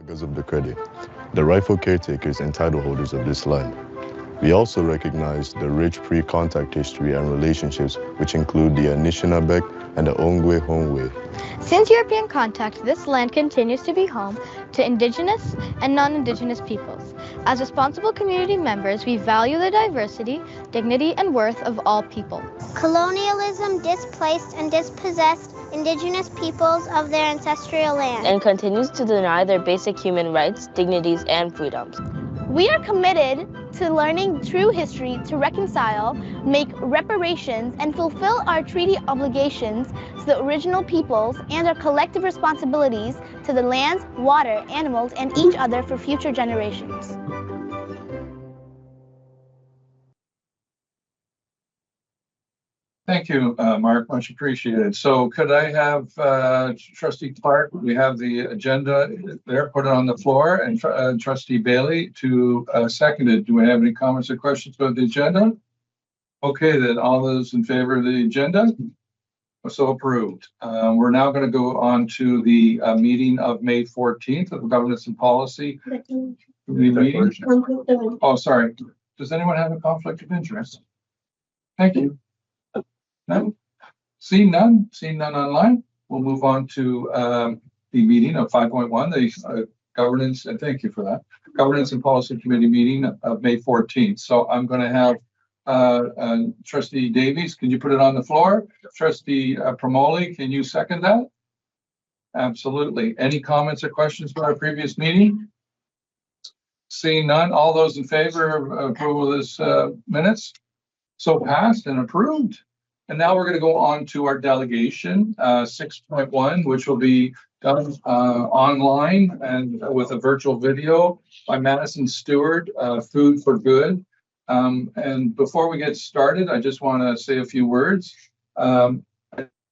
because of the credit, the rightful caretakers and title holders of this land. We also recognize the rich pre-contact history and relationships which include the Anishinabek and the Ongwe Hongwe. Since European contact, this land continues to be home to Indigenous and non-Indigenous peoples. As responsible community members, we value the diversity, dignity, and worth of all people. Colonialism displaced and dispossessed Indigenous peoples of their ancestral land and continues to deny their basic human rights, dignities, and freedoms. We are committed to learning true history to reconcile, make reparations, and fulfill our treaty obligations to the original peoples and our collective responsibilities to the lands, water, animals, and each other for future generations. Thank you, Mark, much appreciated. So could I have Trustee Clark, we have the agenda there, put it on the floor, and Trustee Bailey to second it. Do we have any comments or questions about the agenda? Okay, then all those in favor of the agenda? So approved. We're now going to go on to the meeting of May 14th of the Governance and Policy meeting. Oh, sorry. Does anyone have a conflict of interest? Thank you. None? Seeing none online, we'll move on to the meeting of 5.1, the governance, and thank you for that, Governance and Policy Committee meeting of May 14th. So I'm going to have Trustee Davies, can you put it on the floor? Trustee Promoli, can you second that? Absolutely. Any comments or questions about our previous meeting? Seeing none, all those in favor of approval of this minutes? So passed and approved. And now we're going to go on to our delegation, 6.1, which will be done online and with a virtual video by Madison Stewart, Food for Good. And before we get started, I just want to say a few words. I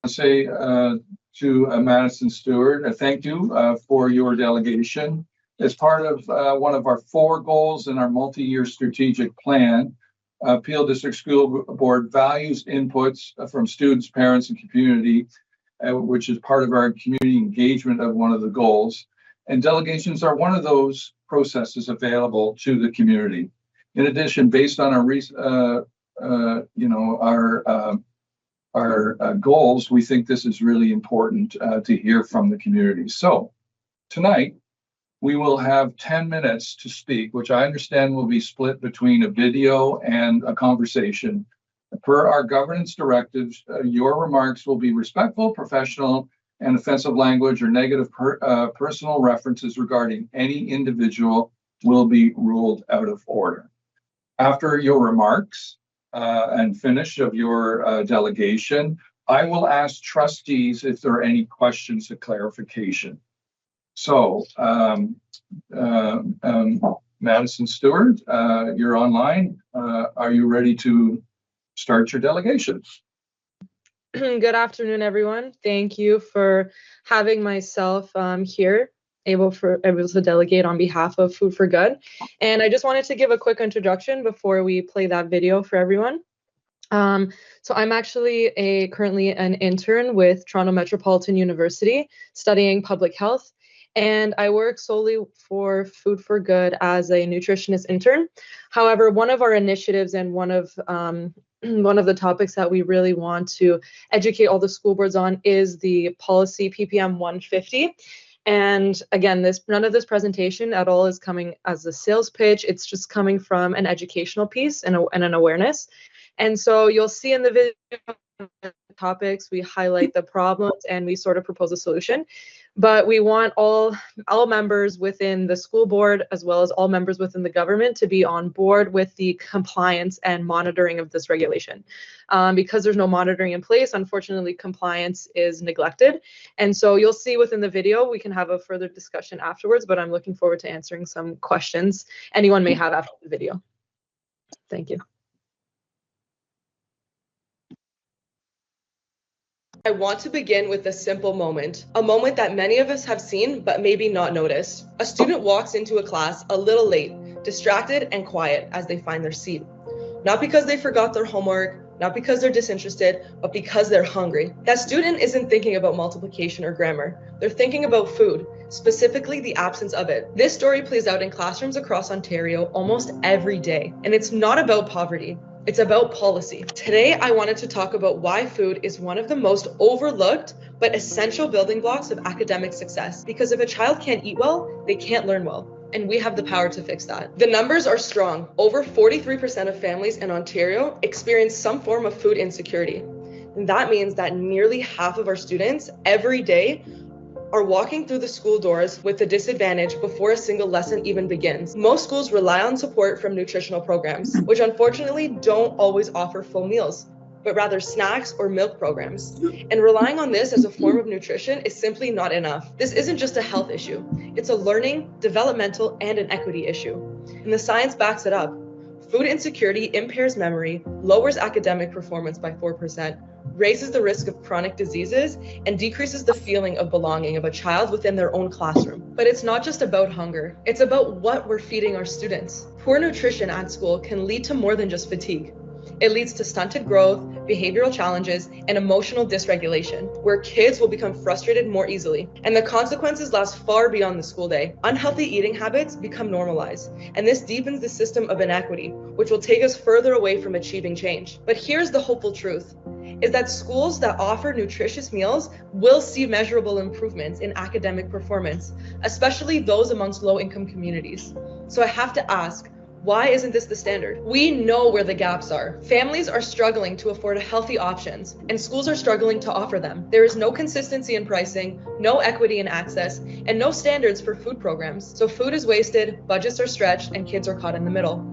say to Madison Stewart, thank you for your delegation. As part of one of our 4 goals in our multi-year strategic plan, Peel District School Board values inputs from students, parents, and community, which is part of our community engagement of one of the goals. And delegations are one of those processes available to the community. In addition, based on our goals, we think this is really important to hear from the community. So tonight, we will have 10 minutes to speak, which I understand will be split between a video and a conversation. Per our governance directives, your remarks will be respectful, professional, and offensive language or negative personal references regarding any individual will be ruled out of order. After your remarks and finish of your delegation, I will ask trustees if there are any questions or clarification. So, Madison Stewart, you're online. Are you ready to start your delegation? Good afternoon, everyone. Thank you for having myself here, able to delegate on behalf of Food for Good. And I just wanted to give a quick introduction before we play that video for everyone. So I'm actually currently an intern with Toronto Metropolitan University studying public health. And I work solely for Food for Good as a nutritionist intern. However, one of our initiatives and one of the topics that we really want to educate all the school boards on is the policy PPM 150. And again, none of this presentation at all is coming as a sales pitch. It's just coming from an educational piece and an awareness. And so you'll see in the video topics, we highlight the problems and we sort of propose a solution. But we want all members within the school board, as well as all members within the government, to be on board with the compliance and monitoring of this regulation. Because there's no monitoring in place, unfortunately, compliance is neglected. And so you'll see within the video, we can have a further discussion afterwards, but I'm looking forward to answering some questions anyone may have after the video. Thank you. I want to begin with a simple moment, a moment that many of us have seen but maybe not noticed. A student walks into a class a little late, distracted and quiet as they find their seat. Not because they forgot their homework, not because they're disinterested, but because they're hungry. That student isn't thinking about multiplication or grammar. They're thinking about food, specifically the absence of it. This story plays out in classrooms across Ontario almost every day, and it's not about poverty. It's about policy. Today, I wanted to talk about why food is one of the most overlooked but essential building blocks of academic success. Because if a child can't eat well, they can't learn well. And we have the power to fix that. The numbers are strong. Over 43% of families in Ontario experience some form of food insecurity. And that means that nearly half of our students every day are walking through the school doors with a disadvantage before a single lesson even begins. Most schools rely on support from nutritional programs, which unfortunately don't always offer full meals, but rather snacks or milk programs. And relying on this as a form of nutrition is simply not enough. This isn't just a health issue. It's a learning, developmental, and an equity issue. And the science backs it up. Food insecurity impairs memory, lowers academic performance by 4%, raises the risk of chronic diseases, and decreases the feeling of belonging of a child within their own classroom. But it's not just about hunger. It's about what we're feeding our students. Poor nutrition at school can lead to more than just fatigue. It leads to stunted growth, behavioral challenges, and emotional dysregulation, where kids will become frustrated more easily. And the consequences last far beyond the school day. Unhealthy eating habits become normalized, and this deepens the system of inequity, which will take us further away from achieving change. But here's the hopeful truth, is that schools that offer nutritious meals will see measurable improvements in academic performance, especially those amongst low-income communities. So I have to ask, why isn't this the standard? We know where the gaps are. Families are struggling to afford healthy options, and schools are struggling to offer them. There is no consistency in pricing, no equity in access, and no standards for food programs. So food is wasted, budgets are stretched, and kids are caught in the middle.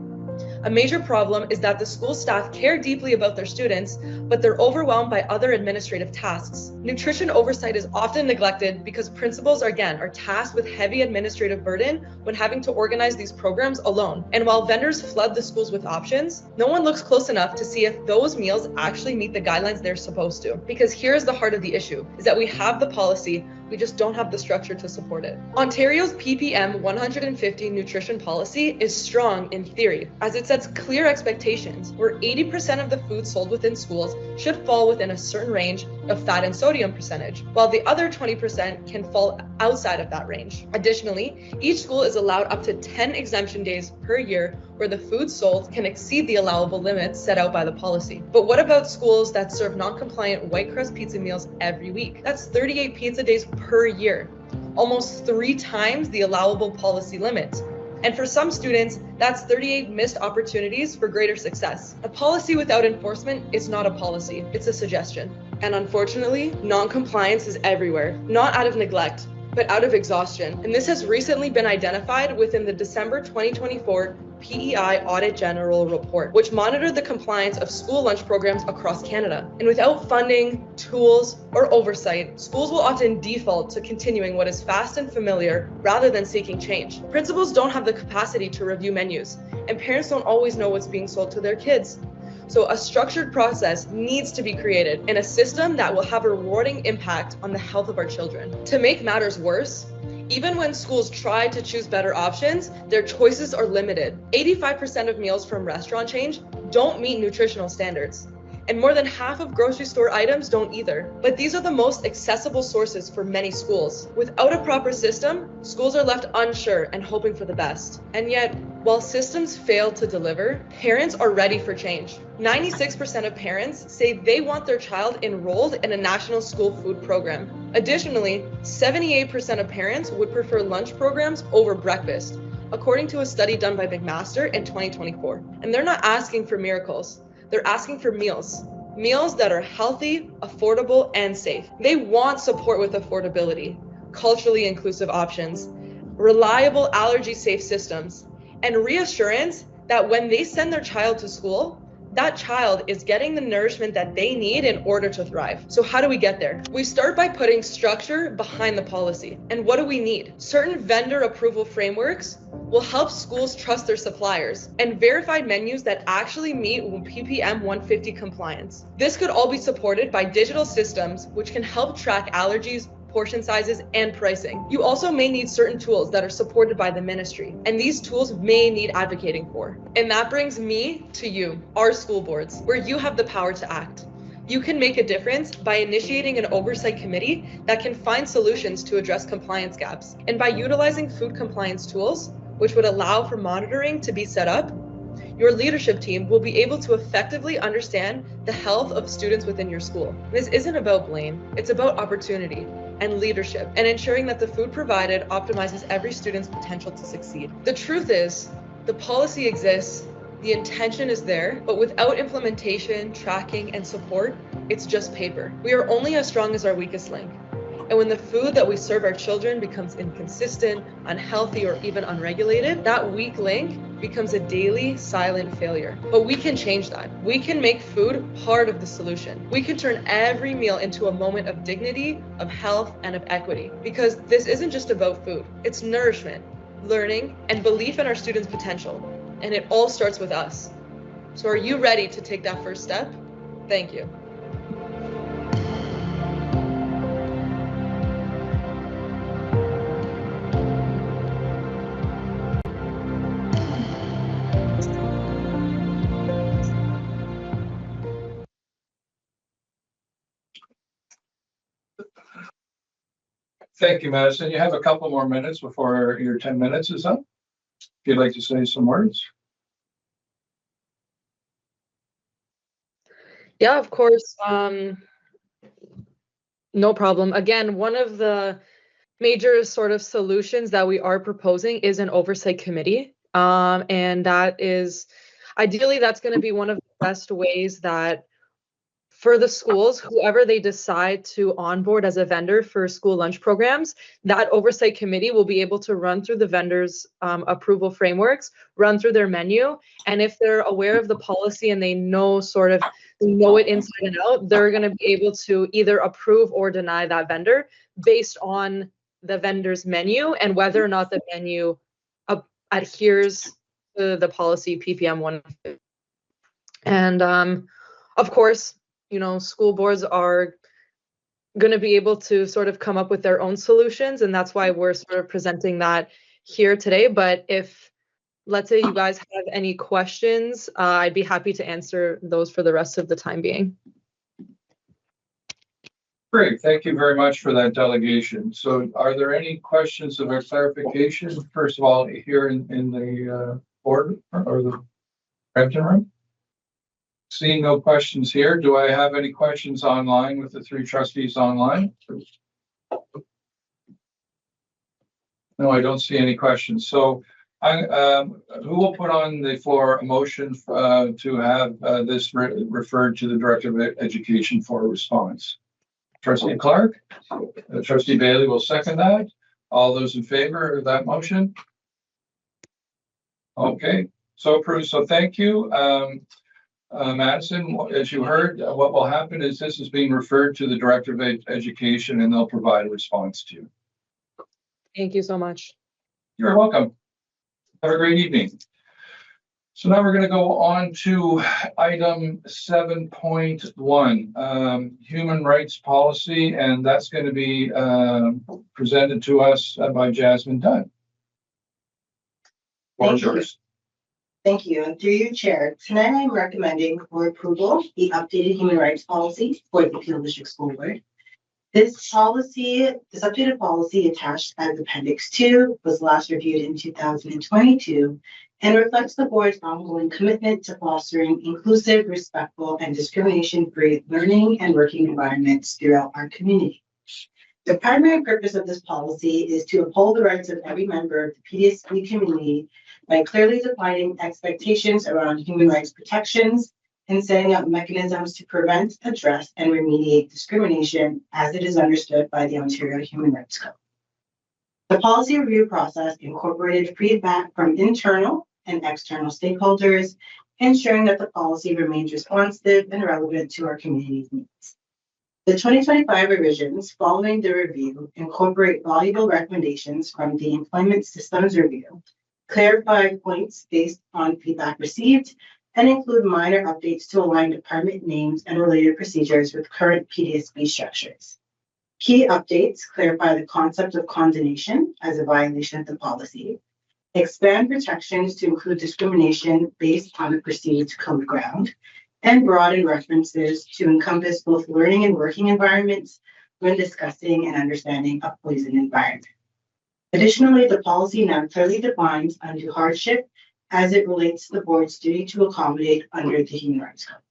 A major problem is that the school staff care deeply about their students, but they're overwhelmed by other administrative tasks. Nutrition oversight is often neglected because principals, again, are tasked with heavy administrative burden when having to organize these programs alone. And while vendors flood the schools with options, no one looks close enough to see if those meals actually meet the guidelines they're supposed to. Because here's the heart of the issue, is that we have the policy, we just don't have the structure to support it. Ontario's PPM 150 nutrition policy is strong in theory, as it sets clear expectations where 80% of the food sold within schools should fall within a certain range of fat and sodium percentage, while the other 20% can fall outside of that range. Additionally, each school is allowed up to 10 exemption days per year where the food sold can exceed the allowable limits set out by the policy. But what about schools that serve non-compliant white crust pizza meals every week? That's 38 pizza days per year, almost 3 times the allowable policy limit. And for some students, that's 38 missed opportunities for greater success. A policy without enforcement is not a policy, it's a suggestion. And unfortunately, non-compliance is everywhere, not out of neglect, but out of exhaustion. And this has recently been identified within the December 2024 PEI Audit General Report, which monitored the compliance of school lunch programs across Canada. And without funding, tools, or oversight, schools will often default to continuing what is fast and familiar rather than seeking change. Principals don't have the capacity to review menus, and parents don't always know what's being sold to their kids. So a structured process needs to be created in a system that will have a rewarding impact on the health of our children. To make matters worse, even when schools try to choose better options, their choices are limited. 85% of meals from restaurant chains don't meet nutritional standards, and more than half of grocery store items don't either. But these are the most accessible sources for many schools. Without a proper system, schools are left unsure and hoping for the best. And yet, while systems fail to deliver, parents are ready for change. 96% of parents say they want their child enrolled in a national school food program. Additionally, 78% of parents would prefer lunch programs over breakfast, according to a study done by McMaster in 2024. And they're not asking for miracles. They're asking for meals that are healthy, affordable, and safe. They want support with affordability, culturally inclusive options, reliable allergy-safe systems, and reassurance that when they send their child to school, that child is getting the nourishment that they need in order to thrive. So how do we get there? We start by putting structure behind the policy. And what do we need? Certain vendor approval frameworks will help schools trust their suppliers, and verified menus that actually meet PPM 150 compliance. This could all be supported by digital systems which can help track allergies, portion sizes, and pricing. You also may need certain tools that are supported by the ministry, and these tools may need advocating for. And that brings me to you, our school boards, where you have the power to act. You can make a difference by initiating an oversight committee that can find solutions to address compliance gaps. And by utilizing food compliance tools, which would allow for monitoring to be set up, your leadership team will be able to effectively understand the health of students within your school. This isn't about blame, it's about opportunity and leadership and ensuring that the food provided optimizes every student's potential to succeed. The truth is, the policy exists, the intention is there, but without implementation, tracking, and support, it's just paper. We are only as strong as our weakest link. And when the food that we serve our children becomes inconsistent, unhealthy, or even unregulated, that weak link becomes a daily silent failure. But we can change that. We can make food part of the solution. We can turn every meal into a moment of dignity, of health, and of equity. Because this isn't just about food. It's nourishment, learning, and belief in our students' potential. And it all starts with us. So are you ready to take that first step? Thank you. Thank you, Madison. You have a couple more minutes before your 10 minutes is up. If you'd like to say some words. Yeah, of course. No problem. Again, one of the major sort of solutions that we are proposing is an oversight committee. And that is, ideally, that's going to be one of the best ways that for the schools, whoever they decide to onboard as a vendor for school lunch programs, that oversight committee will be able to run through the vendors' approval frameworks, run through their menu, and if they're aware of the policy and they know it inside and out, they're going to be able to either approve or deny that vendor based on the vendor's menu and whether or not the menu adheres to the policy PPM 1. And of course, school boards are going to be able to sort of come up with their own solutions, and that's why we're sort of presenting that here today. But if, let's say, you guys have any questions, I'd be happy to answer those for the rest of the time being. Great, thank you very much for that delegation. So are there any questions of our clarification? First of all, here in the board or the Brampton room? Seeing no questions here, do I have any questions online with the three trustees online? No, I don't see any questions. So who will put on the floor a motion to have this referred to the Director of Education for a response? Trustee Clark, Trustee Bailey will second that. All those in favor of that motion? Okay, so approved. So thank you. Madison, as you heard, what will happen is this is being referred to the Director of Education and they'll provide a response to you. Thank you so much. You're welcome. Have a great evening. So now we're going to go on to item 7.1, human rights policy, and that's going to be presented to us by Jasmine Dunn. Thank you. Thank you. And through your chair, tonight I'm recommending for approval the updated human rights policy for the Peel District School Board. This updated policy attached as Appendix 2 was last reviewed in 2022 and reflects the board's ongoing commitment to fostering inclusive, respectful, and discrimination-free learning and working environments throughout our community. The primary purpose of this policy is to uphold the rights of every member of the PDSB community by clearly defining expectations around human rights protections and setting up mechanisms to prevent, address, and remediate discrimination as it is understood by the Ontario Human Rights Code. The policy review process incorporated feedback from internal and external stakeholders, ensuring that the policy remains responsive and relevant to our community's needs. The 2025 revisions following the review incorporate valuable recommendations from the Employment Systems Review, clarify points based on feedback received, and include minor updates to align department names and related procedures with current PDSB structures. Key updates clarify the concept of condemnation as a violation of the policy, expand protections to include discrimination based on a perceived code ground, and broaden references to encompass both learning and working environments when discussing and understanding a poison environment. Additionally, the policy now clearly defines undue hardship as it relates to the board's duty to accommodate under the Human Rights Code.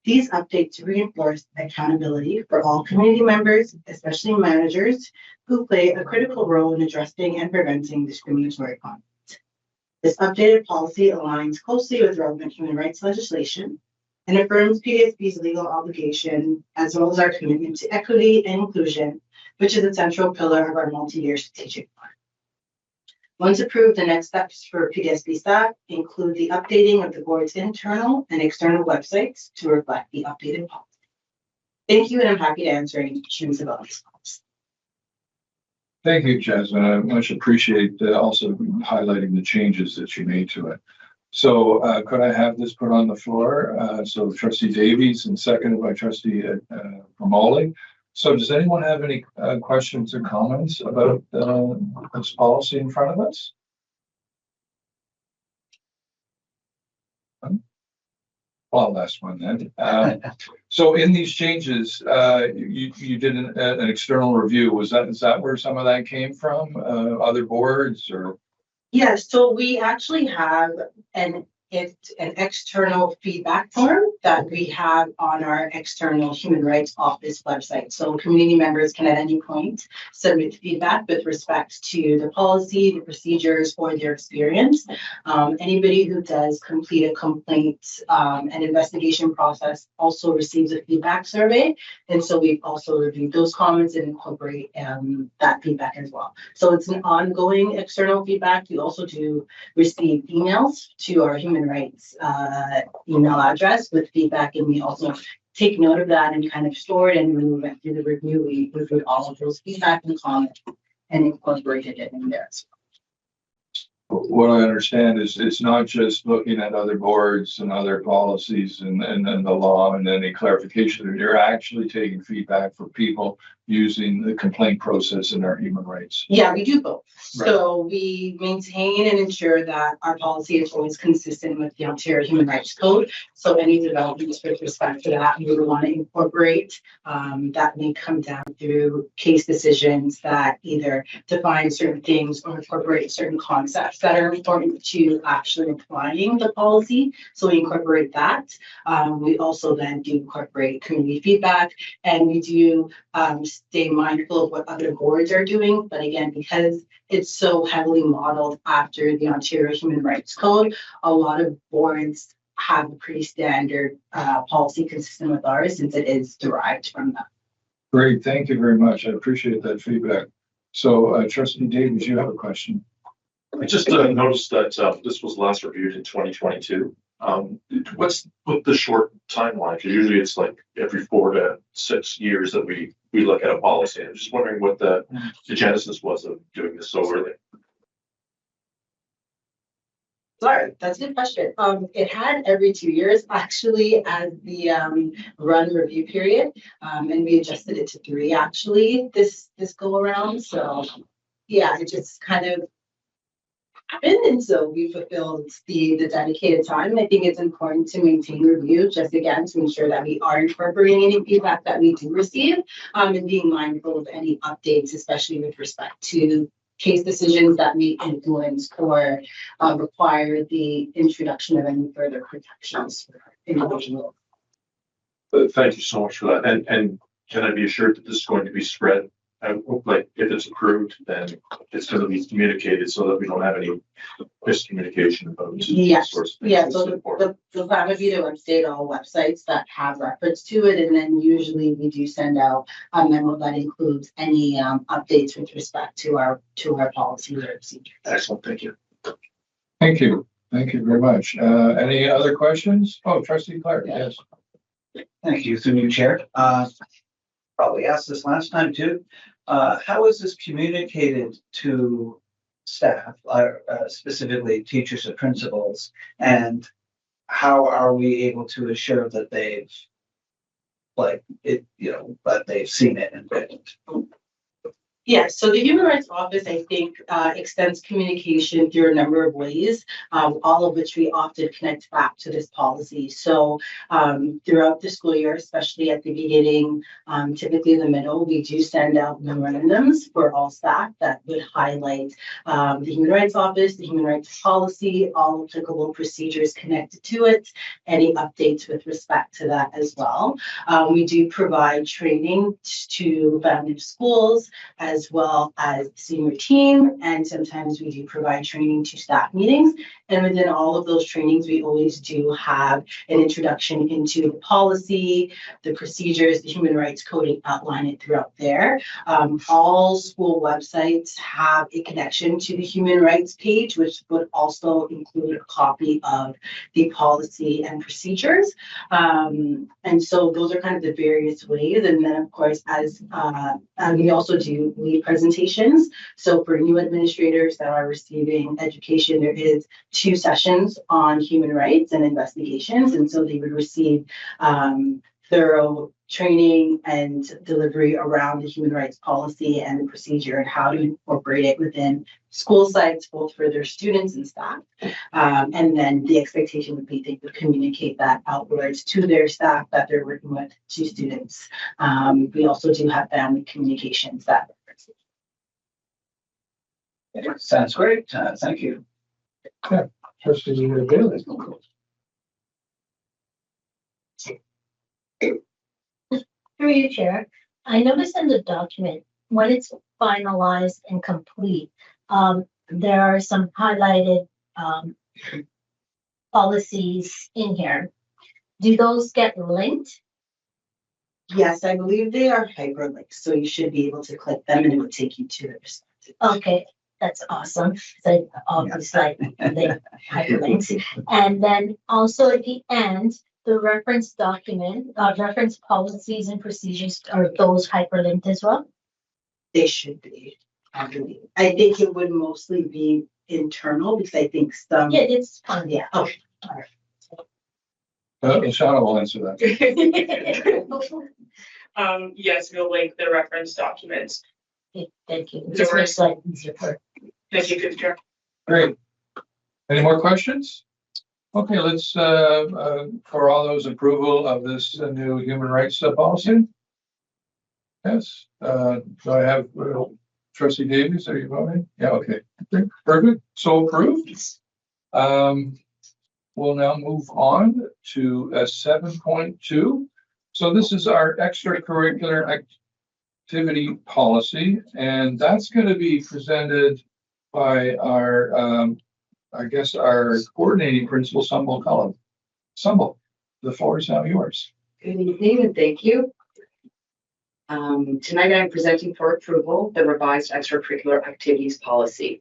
These updates reinforce accountability for all community members, especially managers, who play a critical role in addressing and preventing discriminatory conduct. This updated policy aligns closely with relevant human rights legislation and affirms PDSB's legal obligation, as well as our commitment to equity and inclusion, which is a central pillar of our multi-year strategic plan. Once approved, the next steps for PDSB staff include the updating of the board's internal and external websites to reflect the updated policy. Thank you, and I'm happy to answer any questions about these policies. Thank you, Jasmine. I much appreciate also highlighting the changes that you made to it. So could I have this put on the floor? So Trustee Davies and seconded by Trustee Romoli. So does anyone have any questions or comments about this policy in front of us? Well, last one then. So in these changes, you did an external review. Is that where some of that came from? Other boards or? Yeah, so we actually have an external feedback form that we have on our external human rights office website. So community members can at any point submit feedback with respect to the policy, the procedures, or their experience. Anybody who does complete a complaint and investigation process also receives a feedback survey. And so we've also reviewed those comments and incorporate that feedback as well. So it's an ongoing external feedback. We also do receive emails to our human rights email address with feedback, and we also take note of that and kind of store it. And when we went through the review, we reviewed all of those feedback and comments and incorporated it in there as well. What I understand is it's not just looking at other boards and other policies and the law and any clarification. You're actually taking feedback from people using the complaint process in our human rights. Yeah, we do both. Right. So we maintain and ensure that our policy is always consistent with the Ontario Human Rights Code. So any developments with respect to that, we would want to incorporate. That may come down through case decisions that either define certain things or incorporate certain concepts that are important to actually applying the policy. So we incorporate that. We also then do incorporate community feedback, and we do stay mindful of what other boards are doing. But again, because it's so heavily modeled after the Ontario Human Rights Code, a lot of boards have a pretty standard policy consistent with ours, since it is derived from that. Great, thank you very much. I appreciate that feedback. So Trustee Davies, you have a question. I just noticed that this was last reviewed in 2022. What's the short timeline? Because usually it's like every 4 to 6 years that we look at a policy. I'm just wondering what the genesis was of doing this so early. Sorry, that's a good question. It had every 2 years actually as the run review period, and we adjusted it to 3 actually this go around. So yeah, it just kind of happened, and so we fulfilled the dedicated time. I think it's important to maintain review, just again to ensure that we are incorporating any feedback that we do receive, and being mindful of any updates, especially with respect to case decisions that may influence or require the introduction of any further protections for individuals. Thank you so much for that. And can I be assured that this is going to be spread? Like if it's approved, then it's going to be communicated so that we don't have any miscommunication about yes. Sorts of things. Yeah, so the plan would be to update all websites that have reference to it, and then usually we do send out a memo that includes any updates with respect to our policy or procedures. Excellent, thank you. Thank you. Thank you very much. Any other questions? Oh, Trustee Clark, yes. Thank you, through you, Chair. Probably asked this last time too. How is this communicated to staff, specifically teachers and principals, and how are we able to assure that they've like it, but they've seen it and read it. Yes, so the Human Rights Office, I think, extends communication through a number of ways, all of which we often connect back to this policy. So throughout the school year, especially at the beginning, typically in the middle, we do send out memorandums for all staff that would highlight the Human Rights Office, the Human Rights Policy, all applicable procedures connected to it, any updates with respect to that as well. We do provide training to family of schools, as well as senior team, and sometimes we do provide training to staff meetings. And within all of those trainings, we always do have an introduction into the policy, the procedures, the human rights coding, outline it throughout there. All school websites have a connection to the human rights page, which would also include a copy of the policy and procedures. And so those are kind of the various ways. And then of course, as we also do lead presentations. So for new administrators that are receiving education, there is 2 sessions on human rights and investigations. And so they would receive thorough training and delivery around the human rights policy and the procedure and how to incorporate it within school sites, both for their students and staff. And then the expectation would be they would communicate that outwards to their staff that they're working with, to students. We also do have family communications that. Sounds great. Thank you. Yeah, Trustee Bailey. Through you, Chair. I noticed in the document, when it's finalized and complete, there are some highlighted policies in here. Do those get linked? Yes, I believe they are hyperlinks, so you should be able to click them and it will take you to the respective. Okay, that's awesome. So obviously they hyperlinks. And then also at the end, the reference document, reference policies and procedures, are those hyperlinked as well? They should be, I believe. I think it would mostly be internal because I think some. Yeah, it's fine. Yeah. Oh, all right. Shauna will answer that. Yes, we'll link the reference documents. Okay, thank you. It just makes life easier for. Thank you, good chair. Great. Any more questions? Okay, let's for all those approval of this new human rights policy. Yes. Do I have Trustee Davies? Are you voting? Yeah. Okay. Perfect. So approved. We'll now move on to 7.2. So this is our extracurricular activity policy, and that's going to be presented by our, I guess, our coordinating principal, Sumbul Cullen. Sumbul, the floor is now yours. Good evening and thank you. Tonight I'm presenting for approval the revised extracurricular activities policy.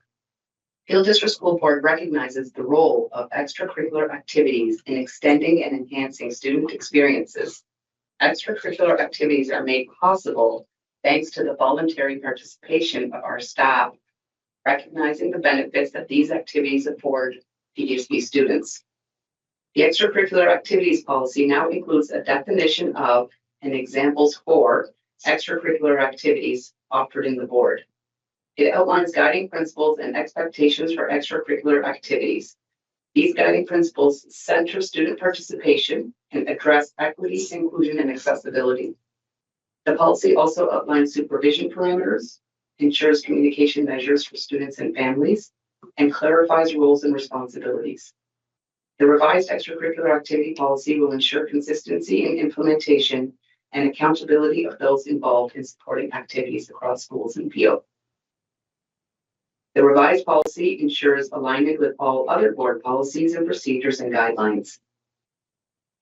Peel District School Board recognizes the role of extracurricular activities in extending and enhancing student experiences. Extracurricular activities are made possible thanks to the voluntary participation of our staff, recognizing the benefits that these activities afford PDSB students. The extracurricular activities policy now includes a definition of and examples for extracurricular activities offered in the board. It outlines guiding principles and expectations for extracurricular activities. These guiding principles center student participation and address equity, inclusion, and accessibility. The policy also outlines supervision parameters, ensures communication measures for students and families, and clarifies roles and responsibilities. The revised extracurricular activity policy will ensure consistency in implementation and accountability of those involved in supporting activities across schools in Peel. The revised policy ensures alignment with all other board policies and procedures and guidelines.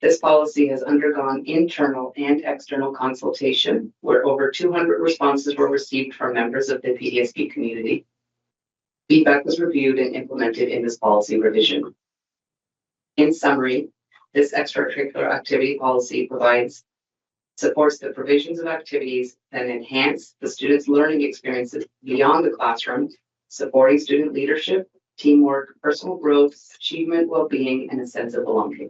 This policy has undergone internal and external consultation, where over 200 responses were received from members of the PDSB community. Feedback was reviewed and implemented in this policy revision. In summary, this extracurricular activity policy supports the provisions of activities that enhance the students' learning experiences beyond the classroom, supporting student leadership, teamwork, personal growth, achievement, well-being, and a sense of belonging.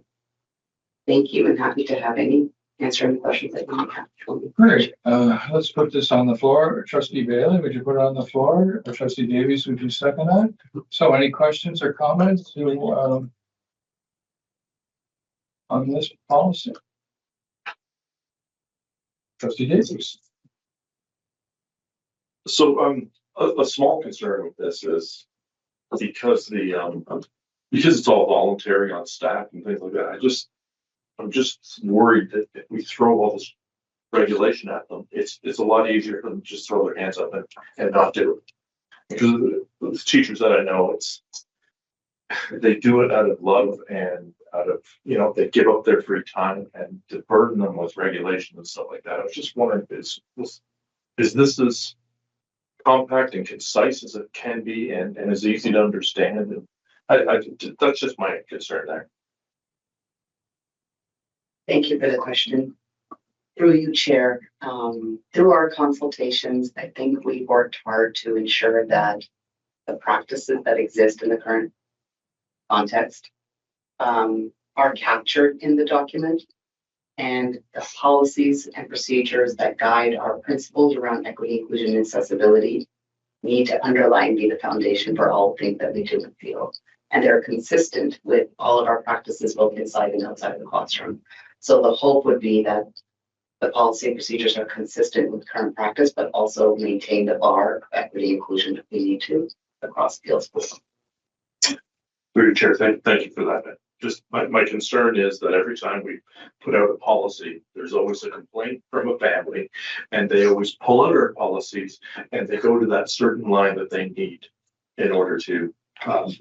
Thank you, and happy to have any answer any questions that you might have. Great. Let's put this on the floor. Trustee Bailey, would you put it on the floor? Or Trustee Davies, would you second that? So any questions or comments on this policy? Trustee Davies. So a small concern with this is because because it's all voluntary on staff and things like that. I'm just worried that if we throw all this regulation at them, it's a lot easier for them to just throw their hands up and not do it. Because the teachers that I know, they do it out of love and out of, they give up their free time, and to burden them with regulation and stuff like that. I was just wondering, is this as compact and concise as it can be and as easy to understand? And that's just my concern there. Thank you for the question. Through you, Chair, through our consultations, I think we worked hard to ensure that the practices that exist in the current context are captured in the document, and the policies and procedures that guide our principles around equity, inclusion, and accessibility need to underlie and be the foundation for all things that we do in the field. And they're consistent with all of our practices, both inside and outside of the classroom. So the hope would be that the policy and procedures are consistent with current practice, but also maintain the bar of equity inclusion that we need to across Peelschools. Through your chair, thank you for that. Just my concern is that every time we put out a policy, there's always a complaint from a family, and they always pull out our policies and they go to that certain line that they need in order to have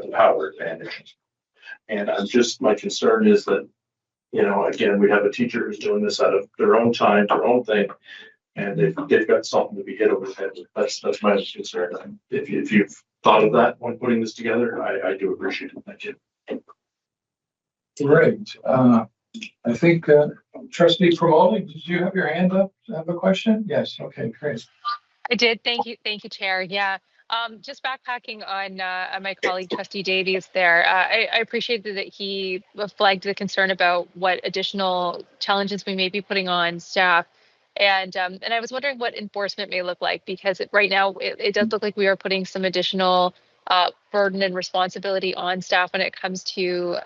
the power advantage. And my concern is that, again, we have a teacher who's doing this out of their own time, their own thing, and they've got something to be hit over the head with. That's my concern. If you've thought of that when putting this together, I do appreciate it. Thank you. Great. I think Trustee Promoli, did you have your hand up? Have a question? Yes. Okay, great. I did. Thank you, Chair. Yeah. Just backpacking on my colleague Trustee Davies there. I appreciated that he flagged the concern about what additional challenges we may be putting on staff. And I was wondering what enforcement may look like, because right now it does look like we are putting some additional burden and responsibility on staff when it comes to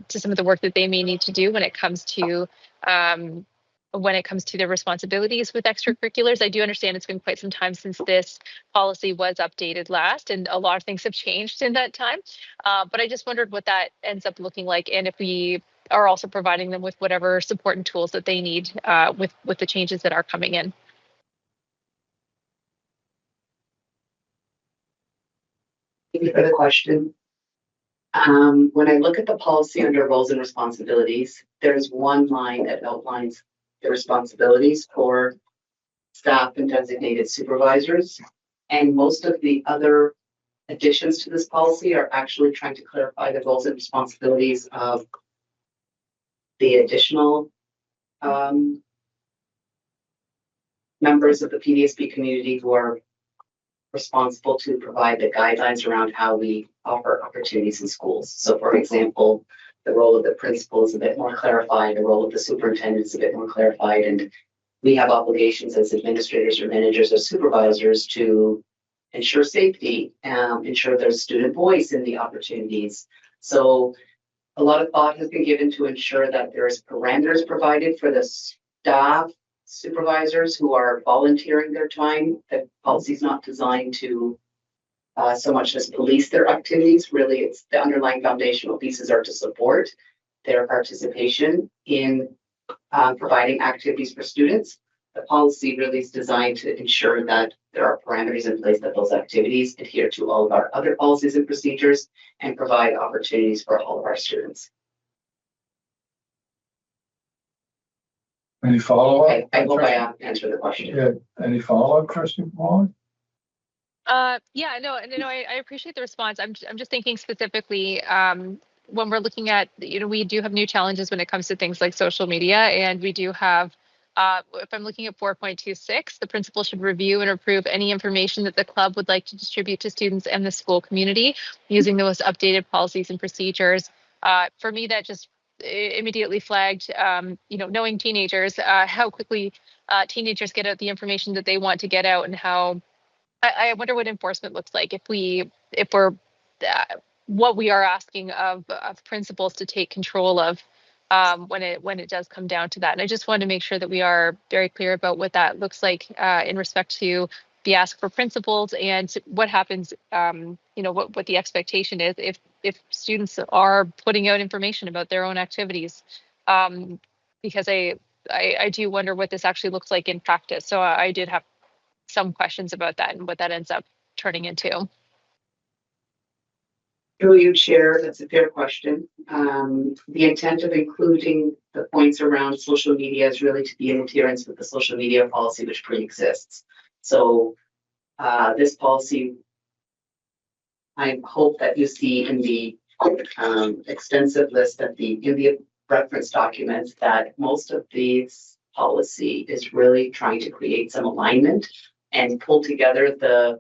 some of the work that they may need to do when it comes to their responsibilities with extracurriculars. I do understand it's been quite some time since this policy was updated last, and a lot of things have changed in that time. But I just wondered what that ends up looking like, and if we are also providing them with whatever support and tools that they need with the changes that are coming in. Thank you for the question. When I look at the policy under roles and responsibilities, there's one line that outlines the responsibilities for staff and designated supervisors. And most of the other additions to this policy are actually trying to clarify the roles and responsibilities of the additional members of the PDSB community who are responsible to provide the guidelines around how we offer opportunities in schools. So for example, the role of the principal is a bit more clarified, the role of the superintendent is a bit more clarified, and we have obligations as administrators or managers or supervisors to ensure safety, ensure there's student voice in the opportunities. So a lot of thought has been given to ensure that there's parameters provided for the staff supervisors who are volunteering their time. The policy is not designed to so much as police their activities. Really, it's the underlying foundational pieces are to support their participation in providing activities for students. The policy really is designed to ensure that there are parameters in place that those activities adhere to all of our other policies and procedures and provide opportunities for all of our students. Any follow-up? I hope I answered the question. Yeah. Any follow-up, Trustee Wong? Yeah, no, I appreciate the response. I'm just thinking specifically when we're looking at, we do have new challenges when it comes to things like social media, and we do have, if I'm looking at 4.26, the principal should review and approve any information that the club would like to distribute to students and the school community using the most updated policies and procedures. For me, that just immediately flagged, knowing teenagers, how quickly teenagers get out the information that they want to get out, and how I wonder what enforcement looks like if we're what we are asking of principals to take control of when it does come down to that. And I just want to make sure that we are very clear about what that looks like in respect to the ask for principals, and what happens, what the expectation is if students are putting out information about their own activities, because I do wonder what this actually looks like in practice. So I did have some questions about that and what that ends up turning into. Through you, Chair, that's a fair question. The intent of including the points around social media is really to be in adherence with the social media policy which pre-exists. So this policy, I hope that you see in the extensive list in the reference documents that most of this policy is really trying to create some alignment and pull together the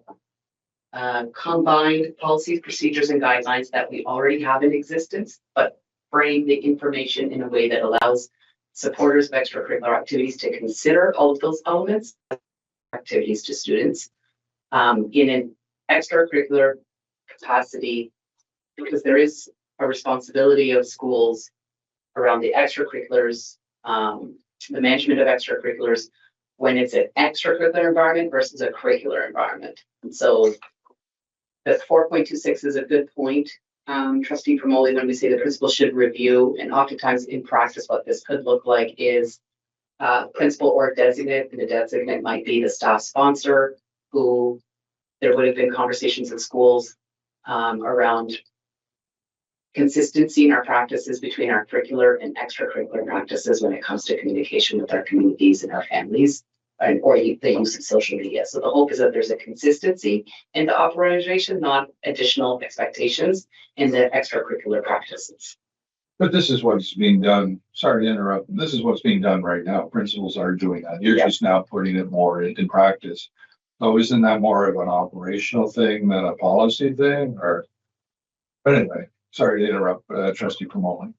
combined policies, procedures, and guidelines that we already have in existence, but frame the information in a way that allows supporters of extracurricular activities to consider all of those elements, activities to students in an extracurricular capacity, because there is a responsibility of schools around the extracurriculars, the management of extracurriculars when it's an extracurricular environment versus a curricular environment. And so the 4.26 is a good point, Trustee Promoli, when we say the principal should review, and oftentimes in practice what this could look like is principal or designate, and the designate might be the staff sponsor, who there would have been conversations in schools around consistency in our practices between our curricular and extracurricular practices when it comes to communication with our communities and our families, or the use of social media. So the hope is that there's a consistency in the authorization, not additional expectations in the extracurricular practices. But this is what's being done. Sorry to interrupt. This is what's being done right now. Principals are doing that. You're just now putting it more in practice. So isn't that more of an operational thing than a policy thing? Or, but anyway, sorry to interrupt, Trustee Promoli.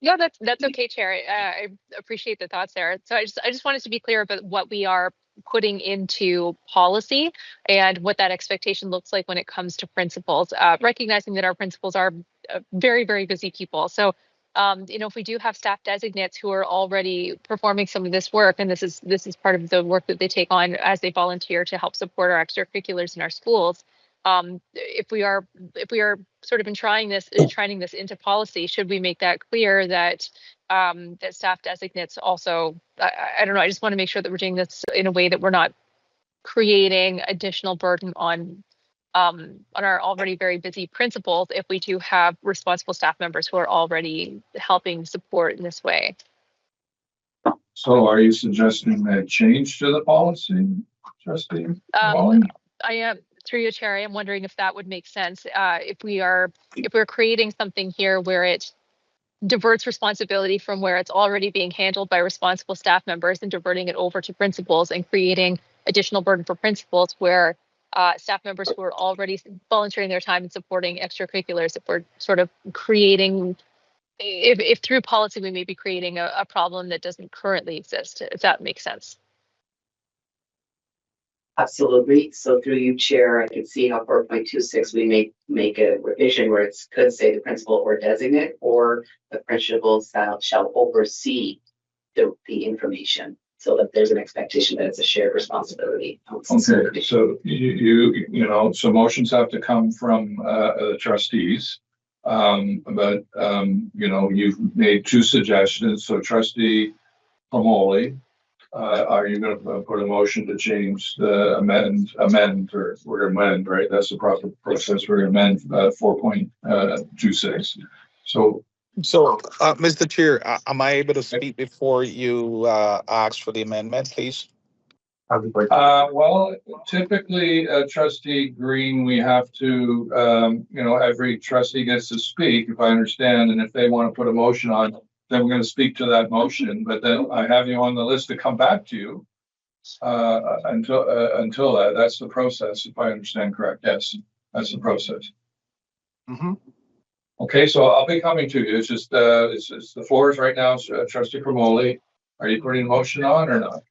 No, that's okay, Chair. I appreciate the thoughts there. So I just wanted to be clear about what we are putting into policy and what that expectation looks like when it comes to principals, recognizing that our principals are very, very busy people. So, if we do have staff designates who are already performing some of this work, and this is part of the work that they take on as they volunteer to help support our extracurriculars in our schools. If we are sort of enshrining this into policy, should we make that clear that that staff designates also, I don't know, I just want to make sure that we're doing this in a way that we're not creating additional burden on our already very busy principals if we do have responsible staff members who are already helping support in this way. So are you suggesting a change to the policy, Trustee? I am, through your Chair, I am wondering if that would make sense. If we're creating something here where it diverts responsibility from where it's already being handled by responsible staff members and diverting it over to principals and creating additional burden for principals where staff members who are already volunteering their time and supporting extracurriculars, if we're sort of creating, if through policy we may be creating a problem that doesn't currently exist, if that makes sense. Absolutely. So through you, Chair, I can see how 4.26 we make a revision where it could say the principal or designate, or the principal shall oversee the information, so that there's an expectation that it's a shared responsibility. Okay, so so motions have to come from the trustees. But you've made two suggestions. So Trustee Promoli, are you going to put a motion to change the amend, or we're going to amend, right? That's the proper process. We're going to amend 4.26. So, Mr. Chair, am I able to speak before you ask for the amendment, please? Well, typically, Trustee Green, we have to, every trustee gets to speak, if I understand, and if they want to put a motion on, then we're going to speak to that motion. But then I have you on the list to come back to you until that. That's the process, if I understand correct. Yes, that's the process. Mm-hmm. Okay, so I'll be coming to you. It's just, it's the floor is right now, trustee Promoli. Are you putting a motion on or not?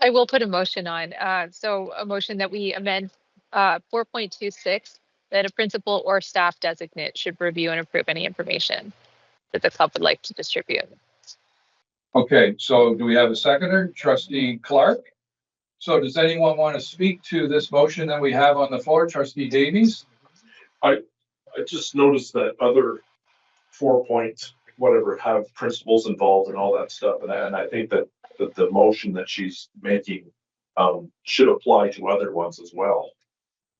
I will put a motion on. So a motion that we amend 4.26, that a principal or staff designate should review and approve any information that the club would like to distribute. Okay, so do we have a seconder? Trustee Clark? So does anyone want to speak to this motion that we have on the floor? Trustee Davies? I just noticed that other 4 point whatever have principals involved and all that stuff, and I think that the motion that she's making should apply to other ones as well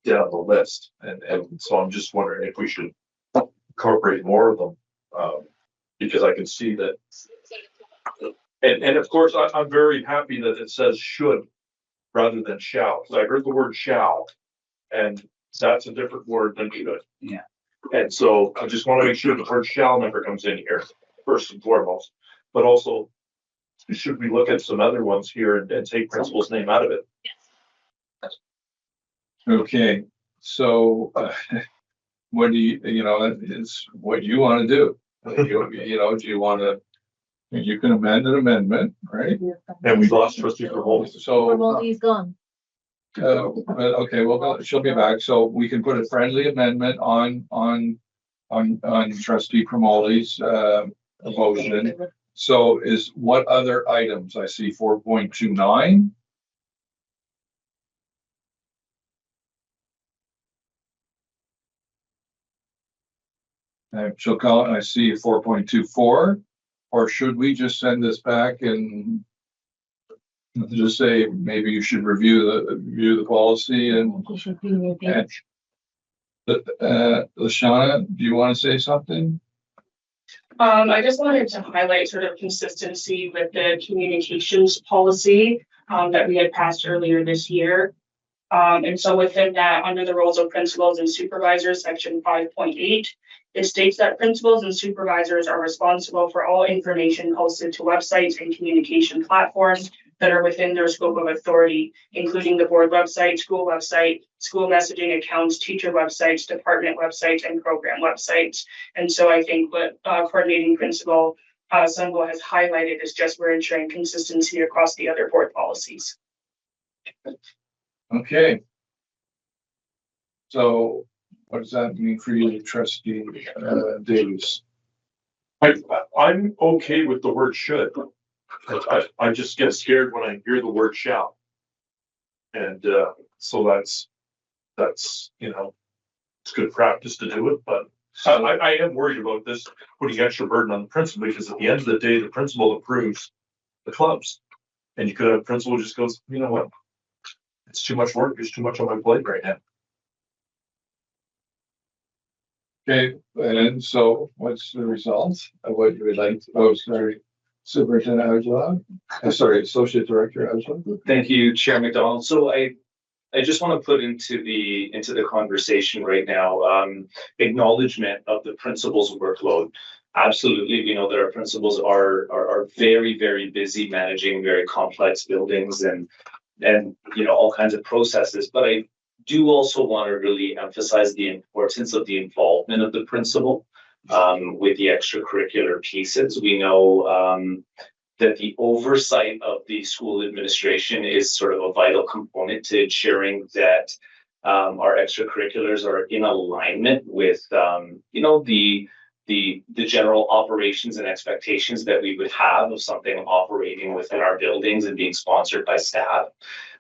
down the list, and so I'm just wondering if we should incorporate more of them, because I can see that, and of course I'm very happy that it says should rather than shall, because I heard the word shall, and that's a different word than should. Yeah. And so I just want to make sure the word shall never comes in here, first and foremost. But also, should we look at some other ones here and take principal's name out of it? Okay, so what do it's what you want to do. Do you want to, you can amend an amendment, right? And we lost trustee Promoli. So He's gone. okay, well, she'll be back. So we can put a friendly amendment on trustee Promoli's motion. So is what other items? I see 4.29. She'll call it, I see 4.24. Or should we just send this back and just say maybe you should review the policy and Lashana, do you want to say something? I just wanted to highlight sort of consistency with the communications policy that we had passed earlier this year. And so within that, under the roles of principals and supervisors, section 5.8, it states that principals and supervisors are responsible for all information posted to websites and communication platforms that are within their scope of authority, including the board website, school messaging accounts, teacher websites, department websites, and program websites. And so I think what coordinating principal Sunbo has highlighted is just we're ensuring consistency across the other board policies. Okay. So what does that mean for you, trustee Davis? I'm okay with the word should. I just get scared when I hear the word shall. And so that's it's good practice to do it, but I am worried about this putting extra burden on the principal, because at the end of the day, the principal approves the clubs. And you could have a principal just goes, you know what? It's too much work. There's too much on my plate right now. Okay, and so what's the result of what you would like to, oh, sorry, Superintendent Ajla, Associate Director Ajla. Thank you, Chair McDonald. So I just want to put into the conversation right now, acknowledgement of the principal's workload. Absolutely, we know that our principals are very, very busy managing very complex buildings and all kinds of processes. But I do also want to really emphasize the importance of the involvement of the principal with the extracurricular pieces. We know that the oversight of the school administration is sort of a vital component to ensuring that our extracurriculars are in alignment with the general operations and expectations that we would have of something operating within our buildings and being sponsored by staff.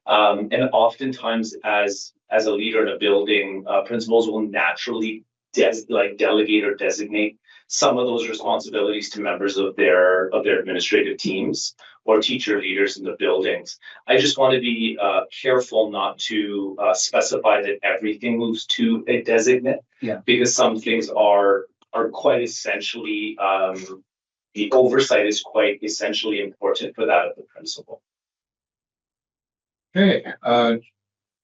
And oftentimes as a leader in a building, principals will naturally delegate or designate some of those responsibilities to members of their administrative teams or teacher leaders in the buildings. I just want to be careful not to specify that everything moves to a designate, because some things are quite essentially, the oversight is quite essentially important for that of the principal. Okay,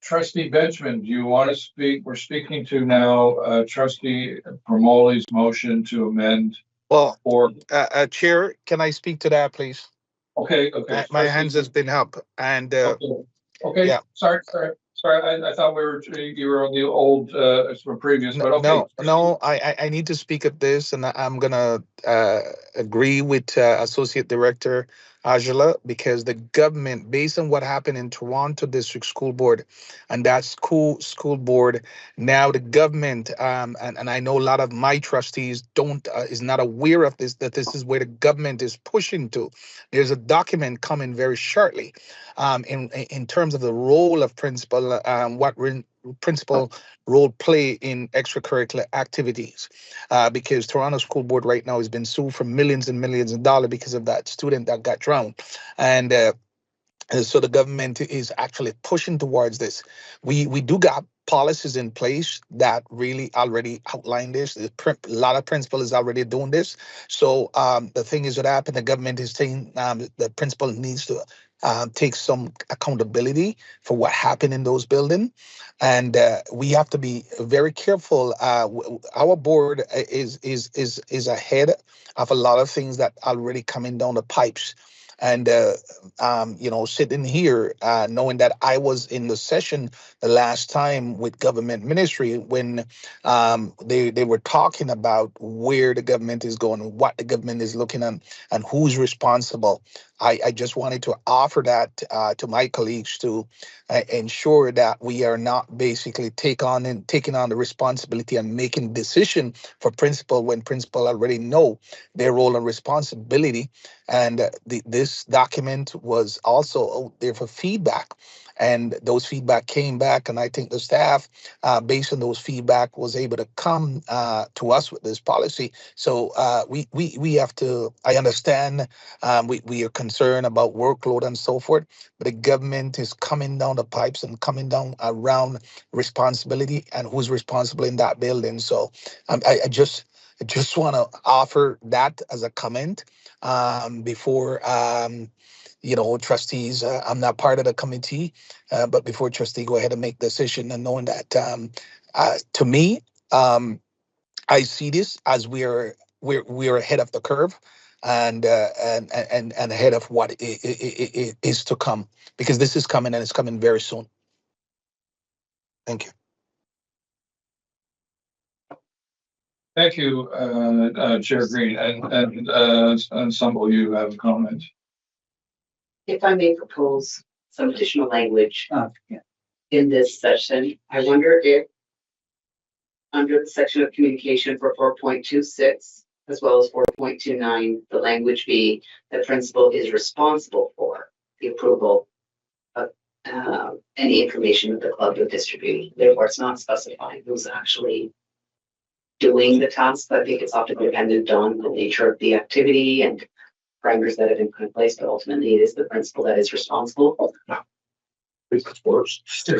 Trustee Benjamin, do you want to speak? We're speaking to now Trustee Promoli's motion to amend. Well, Chair, can I speak to that, please? Okay. My hands has been up, and okay. Yeah. Sorry. Sorry, I thought you were on the old, from previous, but okay. No, I need to speak at this, and I'm gonna agree with Associate Director Angela, because the government, based on what happened in Toronto District School Board, and that school board, now the government, and I know a lot of my trustees don't is not aware of this, that this is where the government is pushing to. There's a document coming very shortly, in terms of the role of principal, principal role play in extracurricular activities, because Toronto School Board right now has been sued for millions and millions of dollars because of that student that got drowned. And so the government is actually pushing towards this. We do got policies in place that really already outline this. A lot of principal is already doing this. So the thing is what happened, the government is saying the principal needs to take some accountability for what happened in those buildings. And we have to be very careful. Our board is ahead of a lot of things that already coming down the pipes. And sitting here, knowing that I was in the session the last time with government ministry when they were talking about where the government is going, what the government is looking at, and who's responsible. I just wanted to offer that to my colleagues to ensure that we are not basically taking on the responsibility and making decision for principal when principal already know their role and responsibility. And this document was also out there for feedback. And those feedback came back, and I think the staff, based on those feedback, was able to come to us with this policy. So we have to. I understand we are concerned about workload and so forth, but the government is coming down the pipes and coming down around responsibility and who's responsible in that building. So I just want to offer that as a comment before. Trustees, I'm not part of the committee, but before trustee go ahead and make decision, and knowing that to me, I see this as we're ahead of the curve, and ahead of what is to come, because this is coming and it's coming very soon. Thank you. Thank you, Chair Green, and Sumble, you have a comment. If I may propose some additional language in this session, I wonder if under the section of communication for 4.26, as well as 4.29, the language be the principal is responsible for the approval of any information that the club would distribute. Therefore, it's not specifying who's actually doing the task. I think it's often dependent on the nature of the activity and parameters that have been put in place, but ultimately it is the principal that is responsible. I think that's worse. I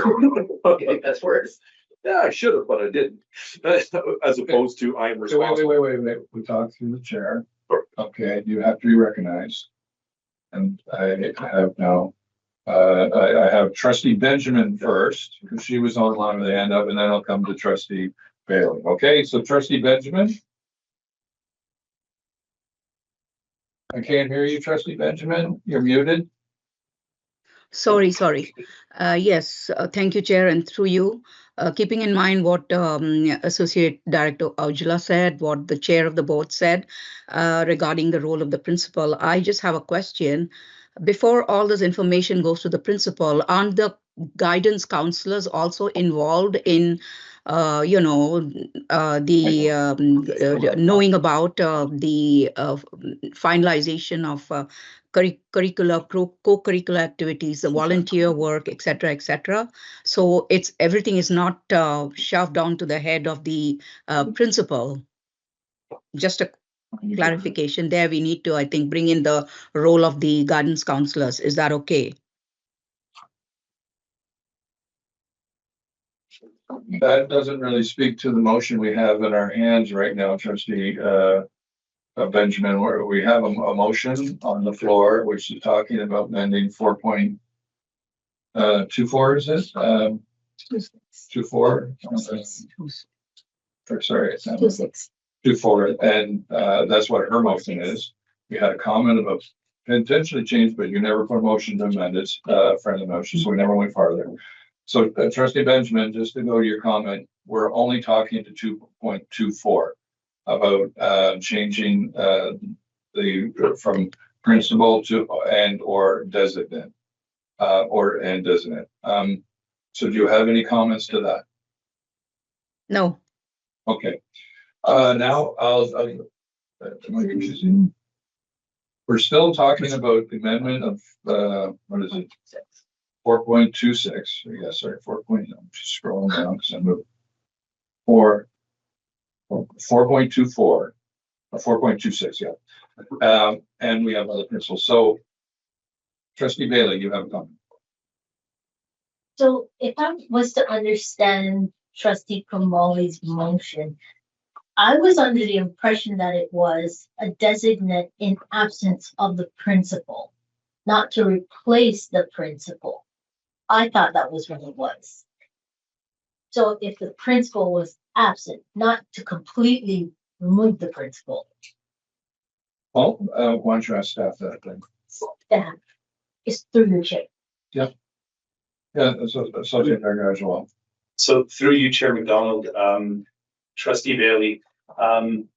think that's worse. Yeah, I should have, but I didn't. As opposed to I am responsible. Wait. We talked through the chair. Okay, you have to be recognized. And I have now, I have Trustee Benjamin first, because she was on line with the hand up, and then I'll come to Trustee Bailey. Okay, so Trustee Benjamin. I can't hear you, Trustee Benjamin. You're muted. Sorry. Yes, thank you, Chair, and through you. Keeping in mind what Associate Director Aujla said, what the Chair of the Board said regarding the role of the principal, I just have a question. Before all this information goes to the principal, aren't the guidance counselors also involved in knowing about the finalization of co-curricular activities, the volunteer work, etc. So everything is not shoved down to the head of the principal. Just a clarification there. We need to, I think, bring in the role of the guidance counselors. Is that okay? That doesn't really speak to the motion we have in our hands right now, Trustee Benjamin, where we have a motion on the floor, which is talking about amending 4.24, is it? 24? Sorry, it's 24, and that's what her motion is. We had a comment about potentially change, but you never put a motion to amend it, friendly motion, so we never went farther. So trustee Benjamin, just to go to your comment, we're only talking to 2.24 about changing from principal to and or designate and designate. So do you have any comments to that? No. Okay. Now am I confusing? We're still talking about the amendment of what is it? 4.26. Yes, sorry, 4. I'm just scrolling down because I moved. 4.24 or 4.26, yeah. And we have other principles. So trustee Bailey, you have a comment. So if I was to understand trustee Kamali's motion, I was under the impression that it was a designate in absence of the principal, not to replace the principal. I thought that was what it was. So if the principal was absent, not to completely remove the principal. Well, why don't you ask staff that then? That is through your chair. Yep. Yeah, that's a subject matter as well. So through you, Chair McDonald, trustee Bailey, in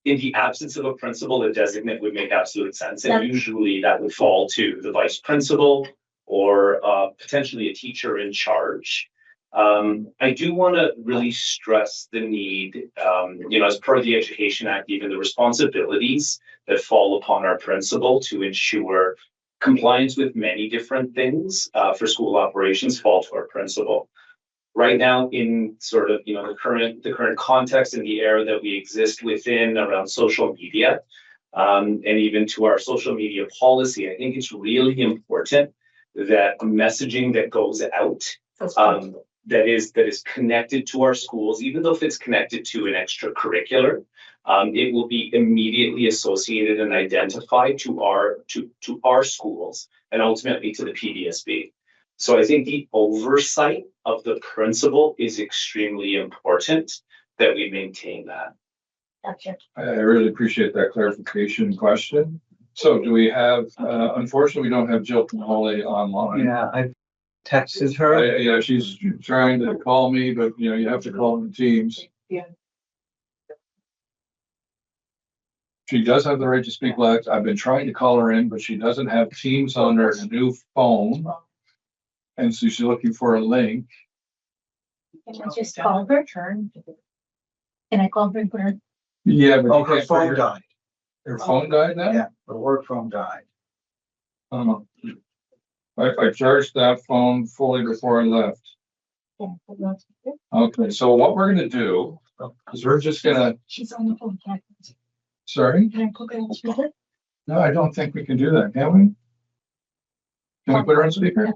the absence of a principal, a designate would make absolute sense. And usually that would fall to the vice principal or potentially a teacher in charge. I do want to really stress the need, as part of the Education Act, even the responsibilities that fall upon our principal to ensure compliance with many different things for school operations fall to our principal. Right now, in sort of the current context and the era that we exist within around social media, and even to our social media policy, I think it's really important that messaging that goes out that is connected to our schools, even though if it's connected to an extracurricular, it will be immediately associated and identified to our schools and ultimately to the PDSB. So I think the oversight of the principal is extremely important that we maintain that. Gotcha. I really appreciate that clarification question. So do we have, unfortunately, we don't have Jill Kamali online. Yeah, I texted her. Yeah, she's trying to call me, but you have to call the teams. Yeah. She does have the right to speak live. I've been trying to call her in, but she doesn't have Teams on her new phone. And so she's looking for a link. Can I just call her? Can I call her and put her? Yeah, but her phone died. Her phone died now? Yeah, her work phone died. I charged that phone fully before I left. Okay, so what we're gonna do is we're just gonna. She's on the phone. Sorry? Can I put her on speaker? No, I don't think we can do that, can we? Can we put her on speaker?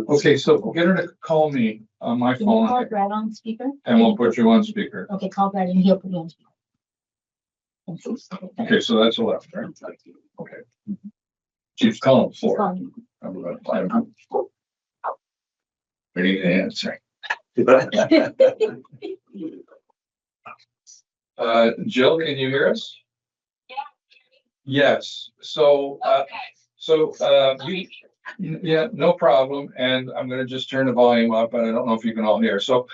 Okay, so get her to call me on my Can you phone. call Brad on speaker? And we'll put you on speaker. Okay, call Brad and he'll put you on speaker. Okay, so that's 11, right? Okay. She's calling She's for. calling. We need an answer. Jill, can you hear us? Yes. So, yeah, no problem. And I'm going to just turn the volume up, and I don't know if you can all hear. So,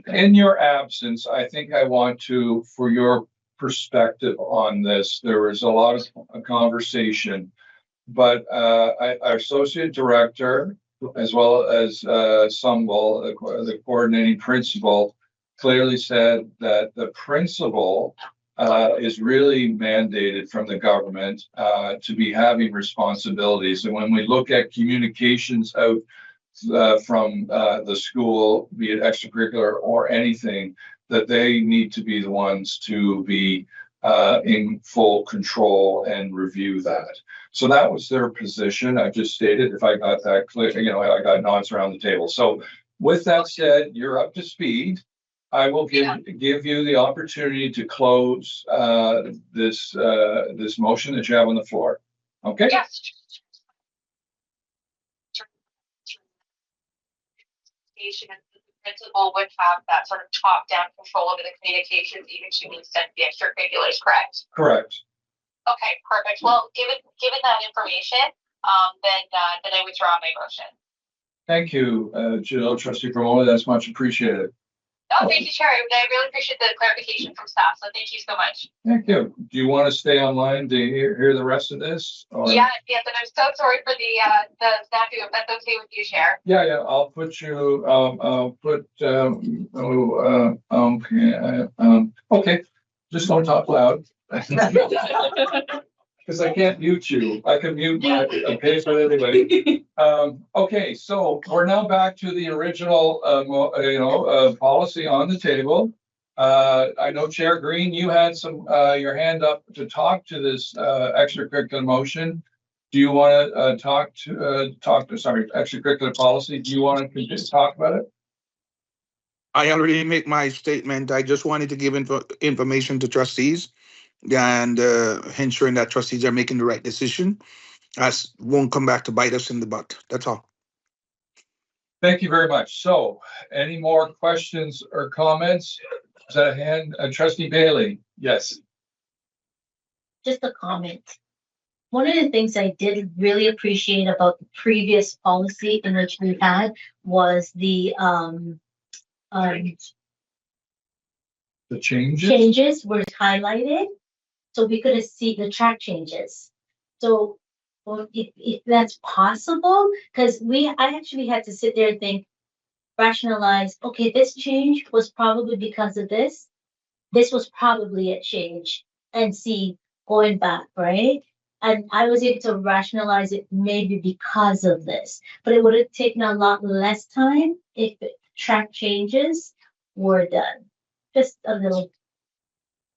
in your absence, I think I want to, for your perspective on this, there was a lot of conversation, but our associate director, as well as Sumbul, the coordinating principal, clearly said that the principal is really mandated from the government to be having responsibilities. And when we look at communications out from the school, be it extracurricular or anything, that they need to be the ones to be in full control and review that. So that was their position. I just stated, if I got that clear, I got nods around the table. So with that said, you're up to speed. I will give you the opportunity to close this motion that you have on the floor. Okay? Yes. The principal would have that sort of top-down control over the communications, even to the extent the extracurriculars, correct? Correct. Okay, perfect. Well, given that information, then I withdraw my motion. Thank you, Jill, Trustee Promoter. That's much appreciated. Oh, thank you, Chair. I really appreciate the clarification from staff. So thank you so much. Thank you. Do you want to stay online to hear the rest of this? Or? Yes, and I'm so sorry for the snafu. If that's okay with you, Chair. Yeah. I'll put you. I'll put. Okay. Just don't talk loud. Because I can't mute you. I can mute my but anyway. Okay, so we're now back to the original, policy on the table. I know Chair Green, you had some your hand up to talk to this extracurricular motion. Do you want to talk to extracurricular policy? Do you want to just talk about it? I already make my statement. I just wanted to give information to trustees and ensuring that trustees are making the right decision. As won't come back to bite us in the butt. That's all. Thank you very much. So, any more questions or comments? Is that a hand? Trustee Bailey? Yes. Just a comment. One of the things I did really appreciate about the previous policy in which we had was the changes were highlighted, so we could see the track changes. So, well, if that's possible, because I actually had to sit there and think, rationalize. Okay, this change was probably because of this. This was probably a change, and see going back, right? And I was able to rationalize it maybe because of this, but it would have taken a lot less time if the track changes were done. Just a little.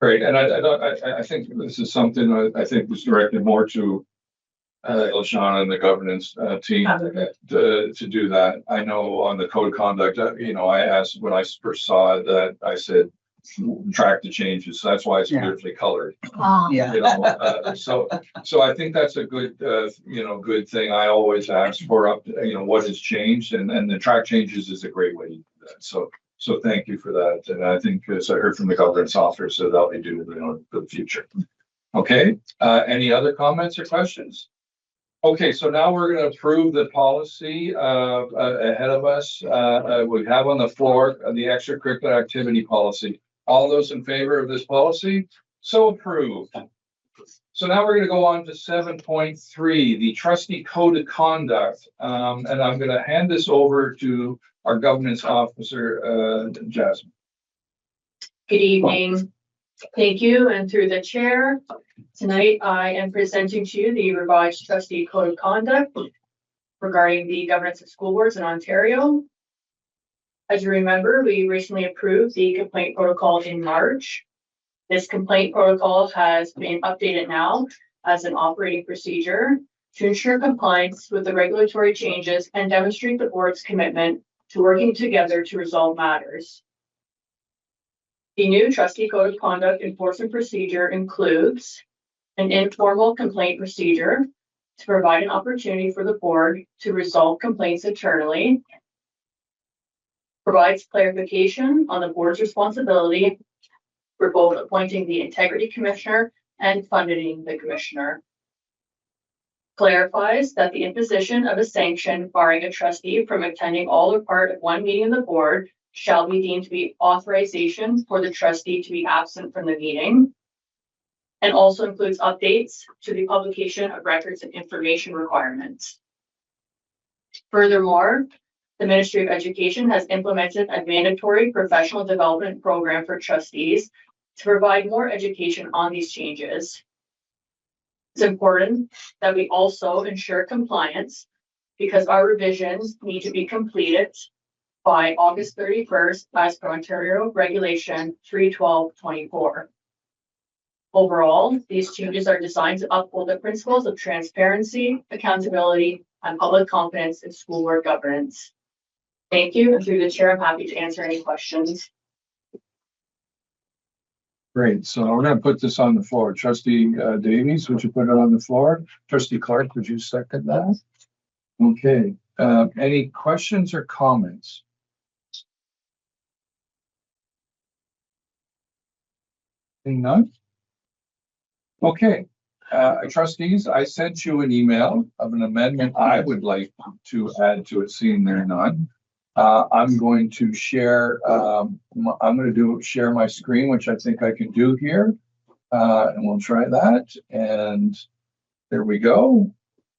Great, and I think this is something I think was directed more to Lashana and the governance team to do that. I know on the code of conduct, I asked when I first saw it that I said track the changes. So that's why it's beautifully colored. So I think that's a good good thing. I always ask for what has changed, and the track changes is a great way to do that. So thank you for that. And I think, as I heard from the governance officer, so that'll be due for the future. Okay. Any other comments or questions? Okay, so now we're going to approve the policy ahead of us. We have on the floor the extracurricular activity policy. All those in favor of this policy? So approved. So now we're going to go on to 7.3, the trustee code of conduct. And I'm going to hand this over to our governance officer, Jasmine. Good evening. Thank you. And through the chair, tonight I am presenting to you the revised trustee code of conduct regarding the governance of school boards in Ontario. As you remember, we recently approved the complaint protocol in March. This complaint protocol has been updated now as an operating procedure to ensure compliance with the regulatory changes and demonstrate the board's commitment to working together to resolve matters. The new trustee code of conduct enforcement procedure includes an informal complaint procedure to provide an opportunity for the board to resolve complaints internally, provides clarification on the board's responsibility for both appointing the integrity commissioner and funding the commissioner, clarifies that the imposition of a sanction barring a trustee from attending all or part of one meeting of the board shall be deemed to be authorization for the trustee to be absent from the meeting, and also includes updates to the publication of records and information requirements. Furthermore, the Ministry of Education has implemented a mandatory professional development program for trustees to provide more education on these changes. It's important that we also ensure compliance because our revisions need to be completed by August 31st as per Ontario Regulation 312/24. Overall, these changes are designed to uphold the principles of transparency, accountability, and public confidence in school board governance. Thank you, and through the chair, I'm happy to answer any questions. Great, so we're going to put this on the floor. Trustee Davies, would you put it on the floor? Trustee Clark, would you second that? Okay, any questions or comments? None? Okay, Trustees, I sent you an email of an amendment I would like to add to it, seeing there none. I'm going to share, share my screen, which I think I can do here. And we'll try that. And there we go.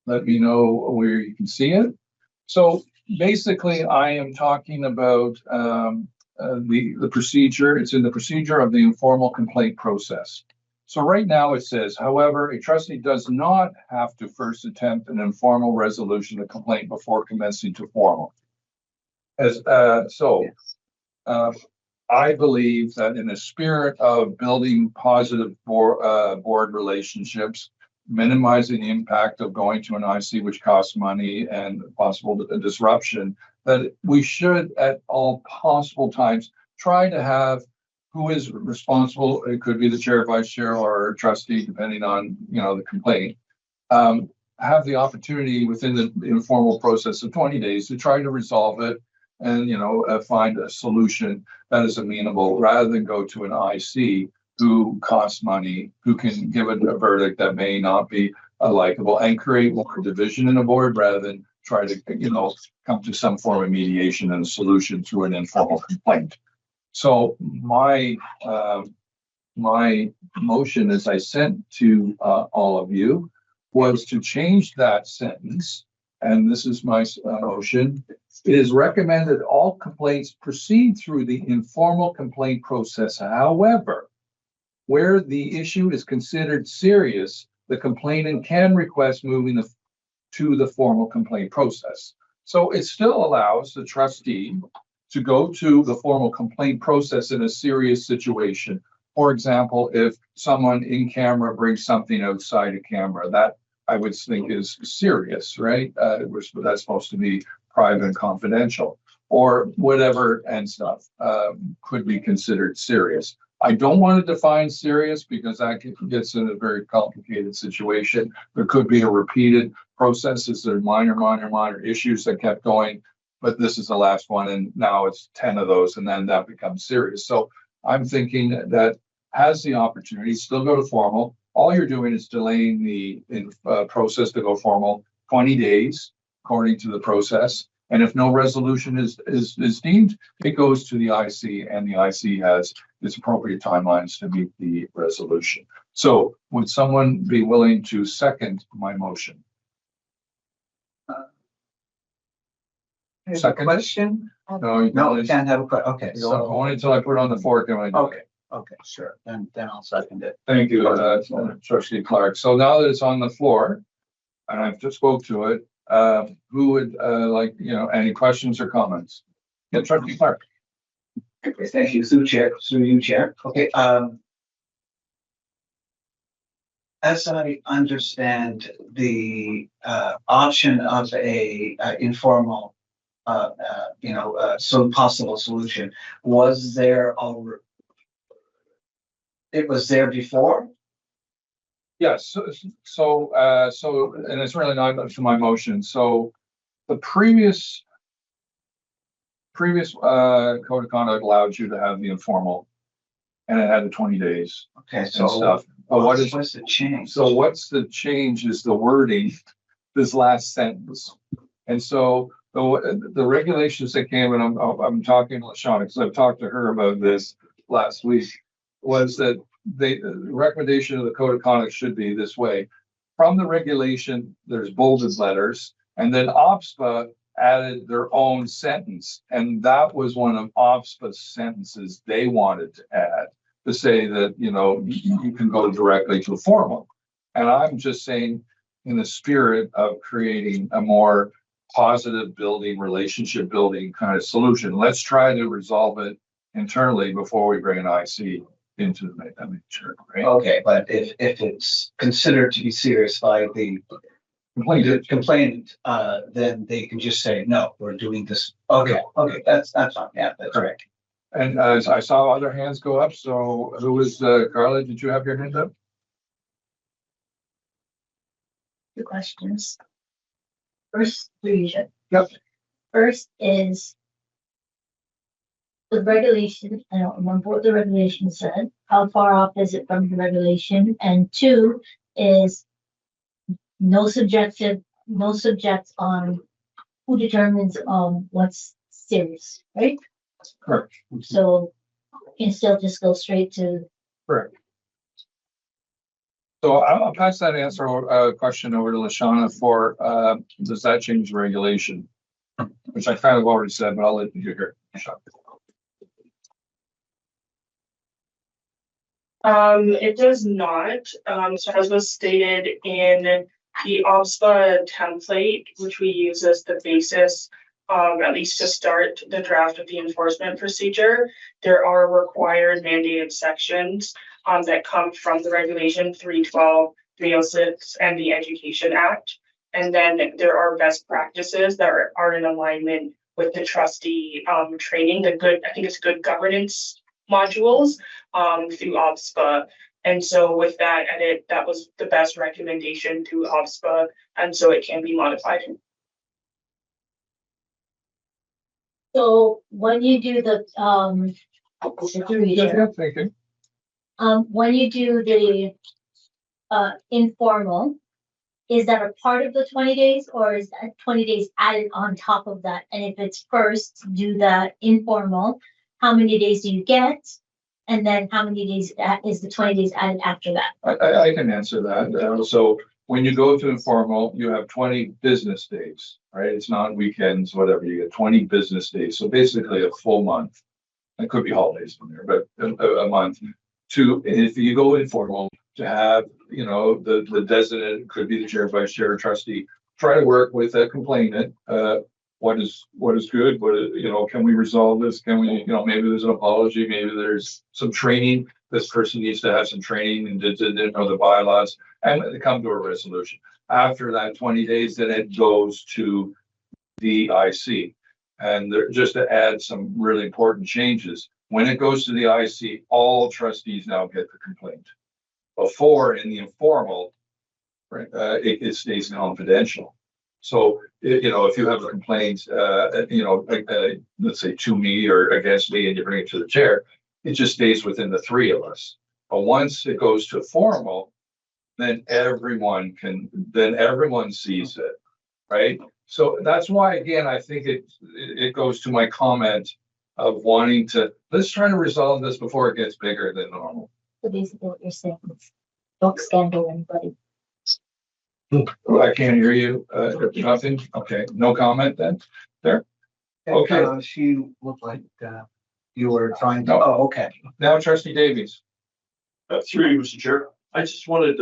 Let me know where you can see it. So basically, I am talking about the procedure. It's in the procedure of the informal complaint process. So right now it says, however, a trustee does not have to first attempt an informal resolution of complaint before commencing to formal. I believe that in the spirit of building positive board relationships, minimizing the impact of going to an IC, which costs money and possible disruption, that we should at all possible times try to have who is responsible. It could be the chair, vice chair, or trustee, depending on the complaint. Have the opportunity within the informal process of 20 days to try to resolve it and find a solution that is amenable, rather than go to an IC who costs money, who can give a verdict that may not be likable, and create more division in a board rather than try to come to some form of mediation and a solution through an informal complaint. So my motion, as I sent to all of you, was to change that sentence, and this is my motion. It is recommended all complaints proceed through the informal complaint process. However, where the issue is considered serious, the complainant can request moving to the formal complaint process. So it still allows the trustee to go to the formal complaint process in a serious situation. For example, if someone in camera brings something outside a camera, that I would think is serious, right? That's supposed to be private and confidential, or whatever and stuff could be considered serious. I don't want to define serious because that gets in a very complicated situation. There could be a repeated processes. There are minor issues that kept going, but this is the last one, and now it's 10 of those, and then that becomes serious. So I'm thinking that has the opportunity, still go to formal. All you're doing is delaying the process to go formal 20 days, according to the process. And if no resolution is deemed, it goes to the IC, and the IC has its appropriate timelines to meet the resolution. So would someone be willing to second my motion? Second question? No, you can't have a question. Okay, so only until I put it on the floor can I do it. Okay, sure. Then I'll second it. Thank you, Trustee Clark. So now that it's on the floor, and I've just spoke to it, who would like, any questions or comments? Yeah, Trustee Clark. Okay, thank you, through you, Chair. Okay, as I understand the option of a informal, possible solution, was there already? It was there before? Yes, so, and it's really not up to my motion. So the previous code of conduct allowed you to have the informal, and it had the 20 days. Okay, so stuff. But what's the change? So what's the change is the wording, this last sentence. And so the regulations that came, and I'm talking to Lashana because I've talked to her about this last week, was that the recommendation of the code of conduct should be this way. From the regulation, there's bolded letters, and then OPSPA added their own sentence. And that was one of OPSPA's sentences they wanted to add, to say that, you can go directly to formal. And I'm just saying, in the spirit of creating a more positive relationship building kind of solution, let's try to resolve it internally before we bring an IC into the picture, right? Okay, but if it's considered to be serious by the complainant, then they can just say, no, we're doing this. Okay, that's fine. Yeah, that's correct. And I saw other hands go up. So who was Carla? Did you have your hand up? Two questions. First, Yep. First is the regulation. I don't remember what the regulation said. How far off is it from the regulation? And two, is no subject on who determines what's serious, right? Correct. So you can still just go straight to. Correct. So I'll pass that question over to Lashana for, does that change the regulation? Which I kind of already said, but I'll let you hear. It does not. So as was stated in the OBSPA template, which we use as the basis, at least to start the draft of the enforcement procedure, there are required mandated sections that come from the regulation 312, 306, and the Education Act. And then there are best practices that are in alignment with the trustee training, I think it's good governance modules through OBSPA. And so with that edit, that was the best recommendation to OBSPA, and so it can be modified. So when you do the when you do the informal, is that a part of the 20 days, or is that 20 days added on top of that? And if it's first do the informal, how many days do you get? And then how many days is the 20 days added after that? I can answer that. So when you go to informal, you have 20 business days, right? It's not weekends, whatever. You get 20 business days. So basically a full month. It could be holidays in there, but a month. If you go informal, to have, the designate, could be the chair, vice chair, or trustee, try to work with a complainant. What is good? Can we resolve this? Can we, maybe there's an apology, maybe there's some training. This person needs to have some training and didn't know the bylaws, and they come to a resolution. After that 20 days, then it goes to the IC. And just to add some really important changes, when it goes to the IC, all trustees now get the complaint. Before, in the informal, right, it stays confidential. So, if you have a complaint, let's say to me or against me, and you bring it to the chair, it just stays within the three of us. But once it goes to formal, then everyone sees it, right? So that's why, again, I think it goes to my comment of wanting to, let's try to resolve this before it gets bigger than normal. So basically what you're saying is don't scandal anybody. I can't hear you. Nothing? Okay, no comment then? There? Okay. She looked like you were trying to, No. oh, okay. Now trustee Davies. Through you, Mr. Chair. I just wanted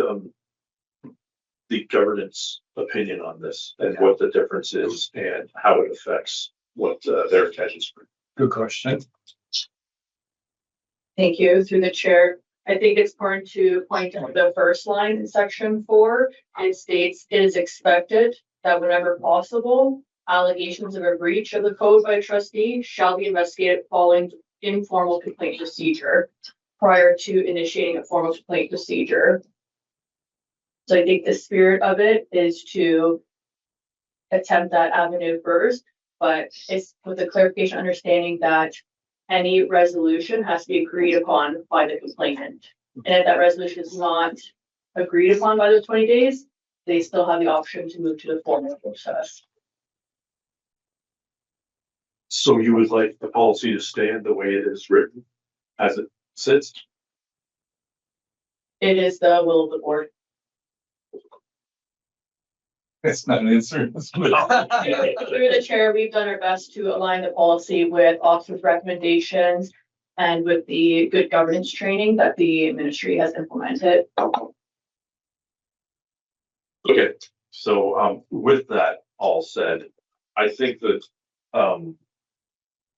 the governance opinion on this and what the difference is and how it affects what their intentions were. Good question. Thank you. Through the chair, I think it's important to point out the first line in section 4. It states it is expected that whenever possible, allegations of a breach of the code by a trustee shall be investigated following informal complaint procedure prior to initiating a formal complaint procedure. So I think the spirit of it is to attempt that avenue first, but it's with the clarification understanding that any resolution has to be agreed upon by the complainant. And if that resolution is not agreed upon by the 20 days, they still have the option to move to the formal process. So you would like the policy to stand the way it is written as it sits? It is the will of the board. It's not an answer. Through the chair, we've done our best to align the policy with Oxford's recommendations and with the good governance training that the ministry has implemented. Okay, so with that all said, I think that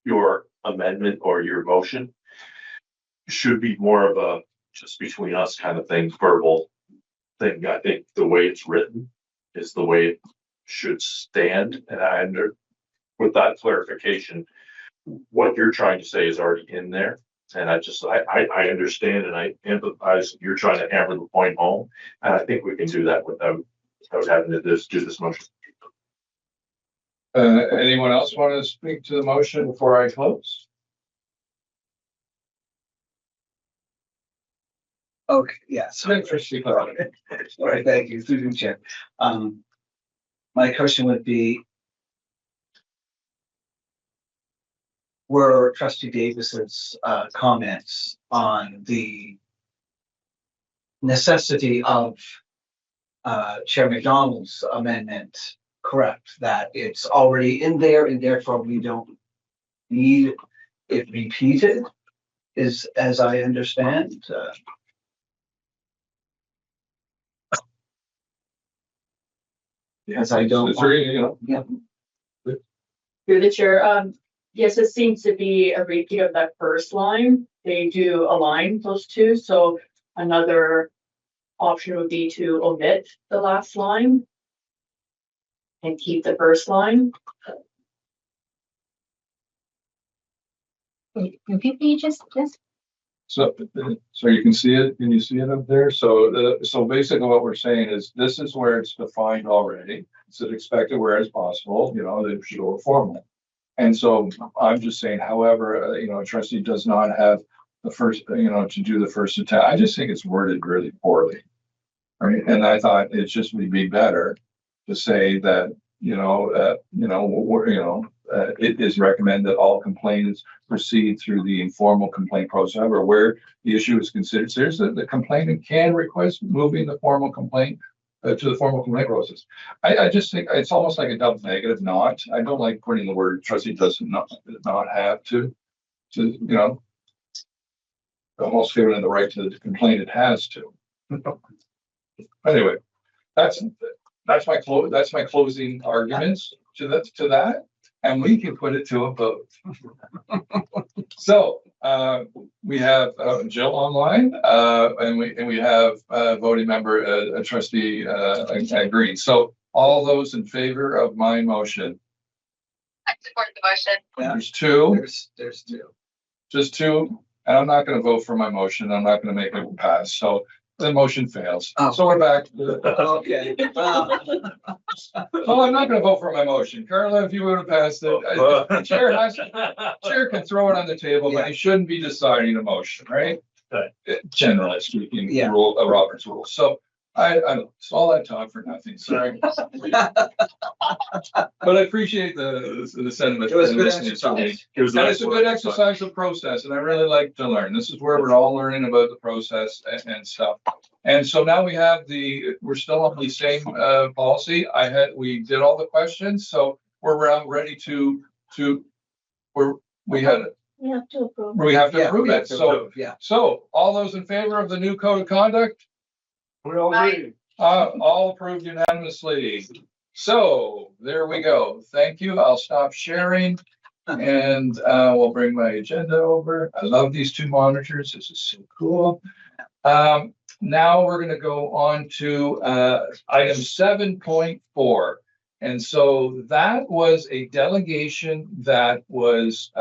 your amendment or your motion should be more of a just between us kind of thing, verbal thing. I think the way it's written is the way it should stand. And with that clarification, what you're trying to say is already in there. And I understand and I empathize. You're trying to hammer the point home. And I think we can do that without having to do this motion. Anyone else want to speak to the motion before I close? Okay, yes. All right, thank you, through the chair. My question would be, were Trustee Davis's comments on the necessity of Chair McDonald's amendment correct? That it's already in there and therefore we don't need it repeated, is as I understand. Yes, I don't. Through the chair, yes, it seems to be a repeat of that first line. They do align those two, so another option would be to omit the last line and keep the first line. Repeat pages, yes. So you can see it. Can you see it up there? So basically, what we're saying is this is where it's defined already. It's expected where as possible. They should go formal. And so I'm just saying, however, a trustee does not have the first, to do the first attempt. I just think it's worded really poorly, right? And I thought it just would be better to say that, it is recommended that all complainants proceed through the informal complaint process, or where the issue is considered serious, that the complainant can request moving the formal complaint to the formal complaint process. I just think it's almost like a double negative. Not. I don't like putting the word trustee does not have to almost giving the right to the complaint it has to. Anyway, that's my closing arguments to that, and we can put it to a vote. So we have Jill online, and we have voting member trustee Green. So all those in favor of my motion? I support the motion. Yeah. There's two. There's two. Just two, and I'm not going to vote for my motion. I'm not going to make it pass. So the motion fails. Oh. So we're back. Okay. Well, I'm not going to vote for my motion. Carla, if you would have passed it, chair can throw it on the table, but he shouldn't be deciding a motion, right? Generally speaking, Robert's rules. So it's all that talk for nothing. Sorry. But I appreciate the sentiment. It was a good exercise. It's a good exercise of process, and I really like to learn. This is where we're all learning about the process and stuff. And so now we're still on the same policy. We did all the questions, so we're ready to we have to approve. We have to approve it. So all those in favor of the new code of conduct? We all agree. All approved unanimously. So there we go. Thank you. I'll stop sharing, and we'll bring my agenda over. I love these two monitors. This is so cool. Now we're going to go on to item 7.4. And so that was a delegation that was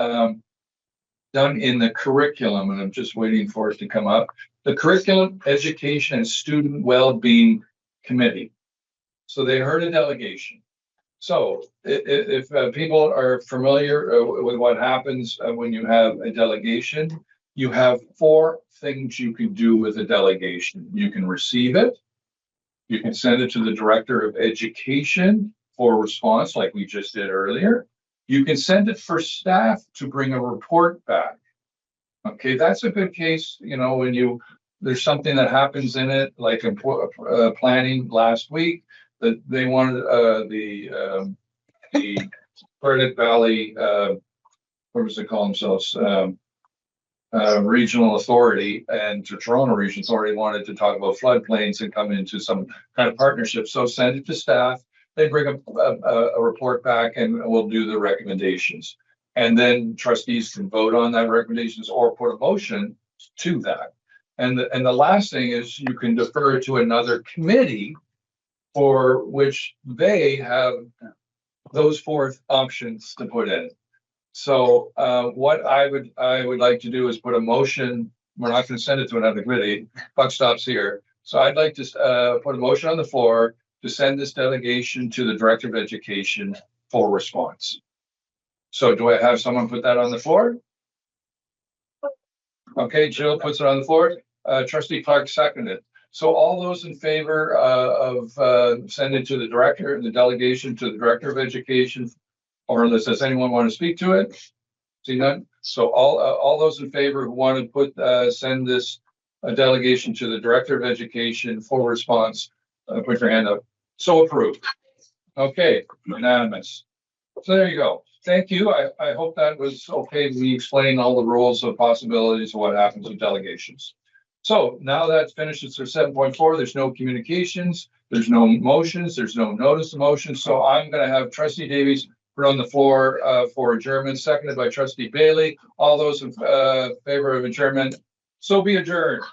done in the curriculum, and I'm just waiting for it to come up. The Curriculum, Education, and Student Wellbeing Committee. So they heard a delegation. So if people are familiar with what happens when you have a delegation, you have four things you can do with a delegation. You can receive it. You can send it to the Director of Education for response, like we just did earlier. You can send it for staff to bring a report back. Okay, that's a good case, when there's something that happens in it, like planning last week, that they wanted the Credit Valley, what does it call themselves? Regional Authority and Toronto Regional Authority wanted to talk about floodplains and come into some kind of partnership. So send it to staff. They bring a report back, and we'll do the recommendations. And then trustees can vote on that recommendations or put a motion to that. And the last thing is you can defer to another committee for which they have those four options to put in. So what I would like to do is put a motion. We're not going to send it to another committee. Buck stops here. So I'd like to put a motion on the floor to send this delegation to the Director of Education for response. So do I have someone put that on the floor? Okay, Jill puts it on the floor. Trustee Clark seconded. So all those in favor of sending to the director, the delegation to the director of education, or does anyone want to speak to it? See none? So all those in favor who want to put send this delegation to the director of education for response, put your hand up. So approved. Okay, unanimous. So there you go. Thank you. I hope that was okay. We explained all the rules of possibilities of what happens with delegations. So now that's finished. It's 7.4. There's no communications. There's no motions. There's no notice of motion. So I'm going to have Trustee Davies put on the floor for adjournment, seconded by Trustee Bailey. All those in favor of adjournment, so be adjourned.